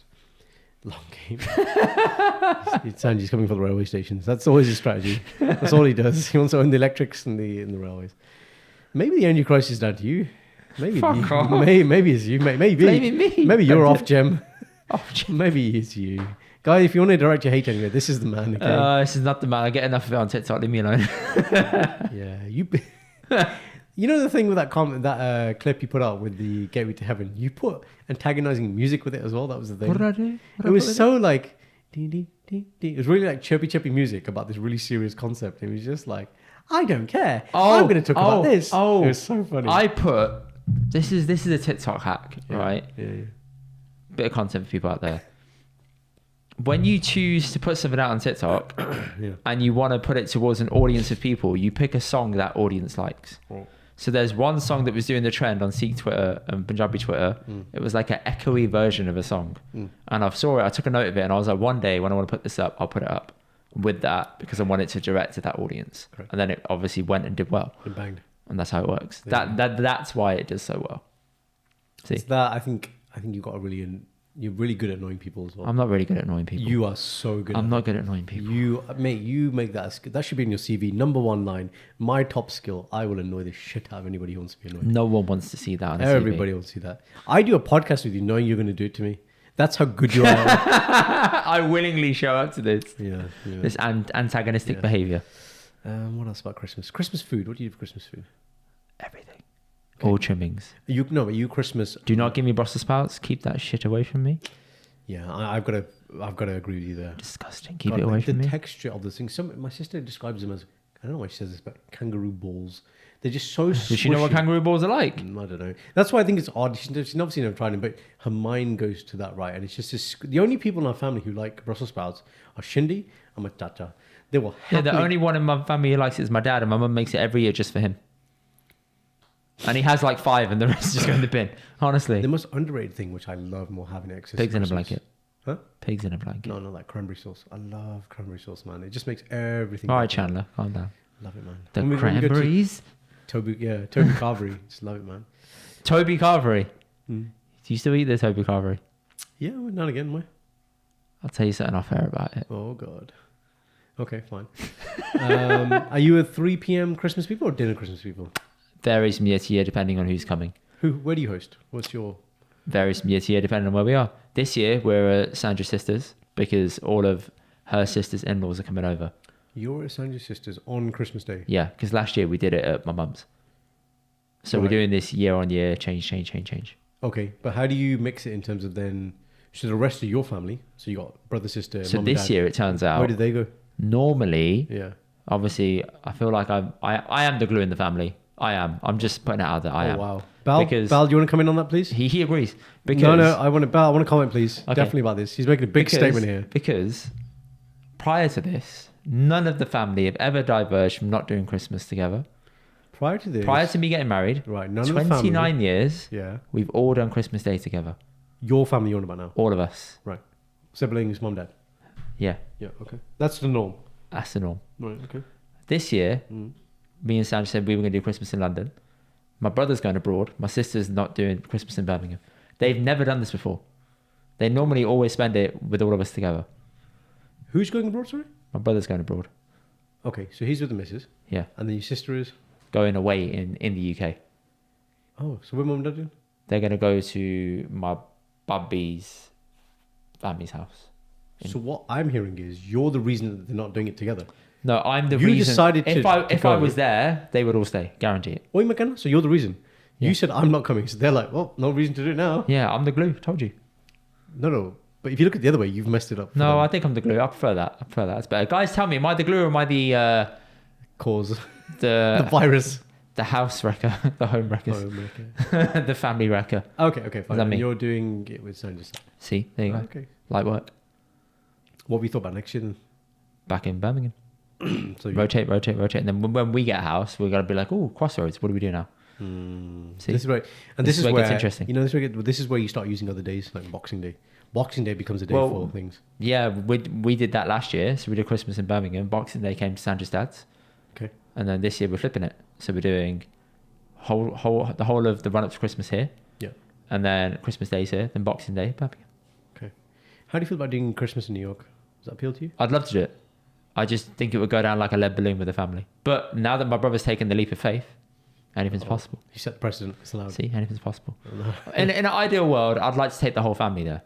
Long game. Sanji's coming for the railway stations. That's always his strategy. That's all he does. He wants to own the electrics and the railways. Maybe the energy crisis is down to you. Maybe maybe it's you. Maybe you're off, Gem. Maybe it's you. Guy, if you want to direct your hate anywhere, this is the man. Okay? This is not the man. I get enough of it on TikTok. Leave me alone. Yeah, you know the thing with that comment, that clip you put out with the Gateway to Heaven. You put antagonizing music with it as well. That was the thing. What did I do? It was so like, dee, dee, dee, dee. It was really like chirpy music about this really serious concept. It was just like, I don't care. I'm going to talk about this. Oh, it was so funny. This is a TikTok hack, right? Yeah. Bit of content for people out there. When you choose to put something out on TikTok and you want to put it towards an audience of people, you pick a song that audience likes. Oh. So there's one song that was doing the trend on Sikh Twitter and Punjabi Twitter. It was like an echoey version of a song. And I saw it, I took a note of it, and I was like, one day when I want to put this up, I'll put it up with that because I want it to direct to that audience. Correct. And then it obviously went and did well. It banged. And that's how it works. Yeah. That's why it does so well. See, it's that I think you got you're really good at annoying people as well. I'm not really good at annoying people. You are so good. I'm not good at annoying people. You make that should be in your CV. Number 1 line. My top skill. I will annoy the shit out of anybody who wants to be annoyed. No one wants to see that on a Everybody wants to see that. I do a podcast with you knowing you're going to do it to me. That's how good you are. I willingly show up to this. Yeah. This antagonistic behavior. What else about Christmas? Christmas food. What do you do for Christmas food? Everything. Okay. All trimmings. You Christmas. Do not give me Brussels sprouts. Keep that shit away from me. Yeah, I've got to agree with you there. Disgusting. Keep it away from me. The texture of the thing. My sister describes them as, I don't know why she says this, but kangaroo balls. They're just so squishy. Does she know what kangaroo balls are like? I don't know. That's why I think it's odd. She's obviously never tried them, but her mind goes to that, right? And it's just the only people in our family who like Brussels sprouts are Shindy and my tata. They will happily... Yeah, the only one in my family who likes it is my dad, and my mum makes it every year just for him. And he has like 5 and the rest just go in the bin. Honestly. The most underrated thing, which I love more having access Pigs to in a Christmas. blanket. Huh? Pigs in a blanket. No, like cranberry sauce. I love cranberry sauce, man. It just makes everything All right, better. Chandler, calm down. Love it, man. The cranberries? Toby Carvery. Just love it, man. Toby Carvery. Do you still eat the Toby Carvery? Yeah, now and again, why? I'll tell you something off air about it. Oh, God. Okay, fine. Are you a 3 p.m. Christmas people or dinner Christmas people? Varies from year to year depending on who's coming. Where do you host? What's your... Varies from year to year depending on where we are. This year, we're at Sandra's sisters because all of her sisters' in-laws are coming over. You're at Sandra's sisters on Christmas Day? Yeah, because last year we did it at my mum's. So we're doing this year on year, change. Okay, but how do you mix it in terms of then... So the rest of your family, so you got brother, sister, so mum this and dad, year it turns out... Where did they go? Normally, yeah, obviously, I feel like I am the glue in the family. I am. I'm just putting it out there. I am. Wow. Bal, do you want to come in on that, please? He agrees. Because, no, I want to comment, please. Okay. Definitely about this. He's making a big statement here. Because prior to this, none of the family have ever diverged from not doing Christmas together. Prior to this? Prior to me getting married. Right. None of the family. 29 years. Yeah. We've all done Christmas Day together. Your family you're on about now? All of us. Right. Siblings, mum, dad? Yeah. Yeah, okay. That's the norm. That's the norm. Right, okay. This year, me and Sandra said we were going to do Christmas in London. My brother's going abroad. My sister's not doing Christmas in Birmingham. They've never done this before. They normally always spend it with all of us together. Who's going abroad, sorry? My brother's going abroad. Okay, so he's with the missus. Yeah. And then your sister is? Going away in the UK. Oh, so where mum and dad doing? They're going to go to my bubby's family's house. So what I'm hearing is you're the reason that they're not doing it together. No, I'm the you reason. You decided if to I was there, they would all stay. Guarantee it. Oi, McKenna, so you're the reason. Yeah. You said I'm not coming. So they're like, well, no reason to do it now. Yeah, I'm the glue. Told you. No. But if you look at the other way, you've messed it up. No, I think I'm the glue. I prefer that. That's better. Guys, tell me, am I the glue or am I the... cause? The virus. The house wrecker. The home wrecker. The family wrecker. Okay, fine. That me? You're doing it with Sandra. See, there you go. Okay. Light work. What have you thought about next year then? Back in Birmingham. So rotate. And then when we get a house, we're going to be like, oh, Crossroads, what do we do now? See? This is right. And this is where it gets interesting. You know, this is where you start using other days, like Boxing Day. Boxing Day becomes a day for things. Yeah, we did that last year. So we did Christmas in Birmingham. Boxing Day came to Sandra's dad's. Okay. And then this year we're flipping it. So we're doing the whole of the run up to Christmas here. Yeah. And then Christmas Day's here. Then Boxing Day, Birmingham. Okay. How do you feel about doing Christmas in New York? Does that appeal to you? I'd love to do it. I just think it would go down like a lead balloon with the family. But now that my brother's taken the leap of faith, anything's possible. You set the precedent. It's allowed. See, anything's possible. In an ideal world, I'd like to take the whole family there.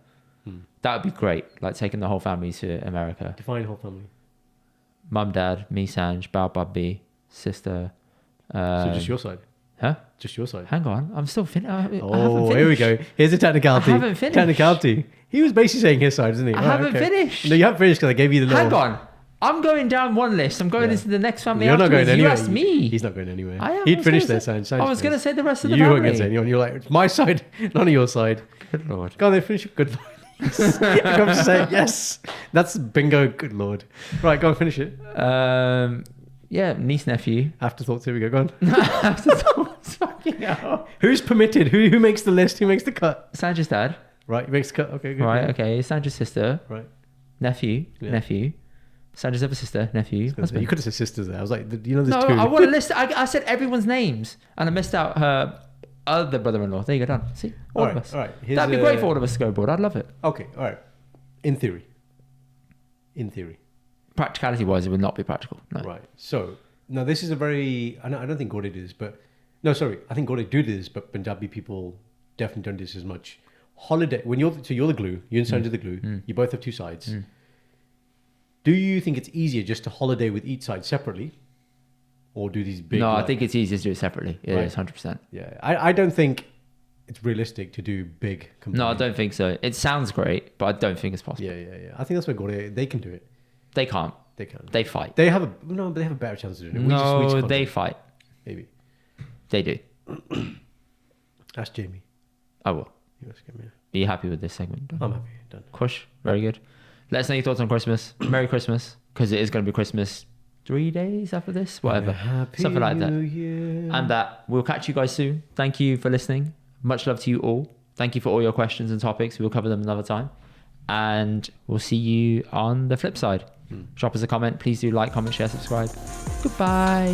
That would be great. Like taking the whole family to America. Define whole family. Mum, dad, me, Sanj, Bubby, sister. So just your side? Huh? Just your side? Hang on. I'm still finished. Oh, here we go. Here's a technicality. I haven't finished. Technicality. He was basically saying his side, isn't he? I haven't finished. No, you haven't finished because I gave you the little... Hang on. I'm going down one list. I'm going into the next family. You're not going afterwards. anywhere. You asked me. He's not going anywhere. I am. He'd finish there, Sanj. I was going to say the rest of the You family. weren't going to say anyone. You're like, it's my side, none of your side. Good Lord. Go on then, finish it. Good Lord. I come to say yes. That's bingo. Good Lord. Right, go on, finish it. Yeah, niece, nephew. Afterthoughts. Here we go. Go on. Afterthoughts. Fucking hell. Who's permitted? Who makes the list? Who makes the cut? Sandra's dad. Right, he makes the cut. Okay, good. Right, good. okay. Sandra's sister. Right. Nephew. Yeah. Nephew. Sandra's other sister. Nephew. Husband. You could have said sisters there. I was like, you know, there's No, two. I want to list. I said everyone's names, and I missed out her other brother-in-law. There you go, done. See, all of us. All right. That'd be great for all of us to go aboard. I'd love it. Okay, all right. In theory. Practicality-wise, it would not be practical. No. Right. So now this is a very. I don't think Gorde did this, but no, sorry. I think Gorde do this, but Punjabi people definitely don't do this as much. Holiday. When you're the glue. You and Sanj are the glue. You both have two sides. Do you think it's easier just to holiday with each side separately, or do these big? No, I like- think it's easier to do it separately. It Right. is 100%. Yeah, I don't think it's realistic to do big. No, I combined. don't think so. It sounds great, but I don't think it's possible. Yeah. I think that's why Gorde they can do it. They can't. They can. They fight. They have a better chance of doing it. No, just can't they do it. fight. Maybe. They do. Ask Jamie. I will. You ask him. Yeah. Are you happy with this segment? I'm happy. Done. Kush, very good. Let us know your thoughts on Christmas. Merry Christmas, because it is going to be Christmas 3 days after this, whatever. Happy Something like that. New Year. And we'll catch you guys soon. Thank you for listening. Much love to you all. Thank you for all your questions and topics. We'll cover them another time. And we'll see you on the flip side. Drop us a comment. Please do like, comment, share, subscribe. Goodbye.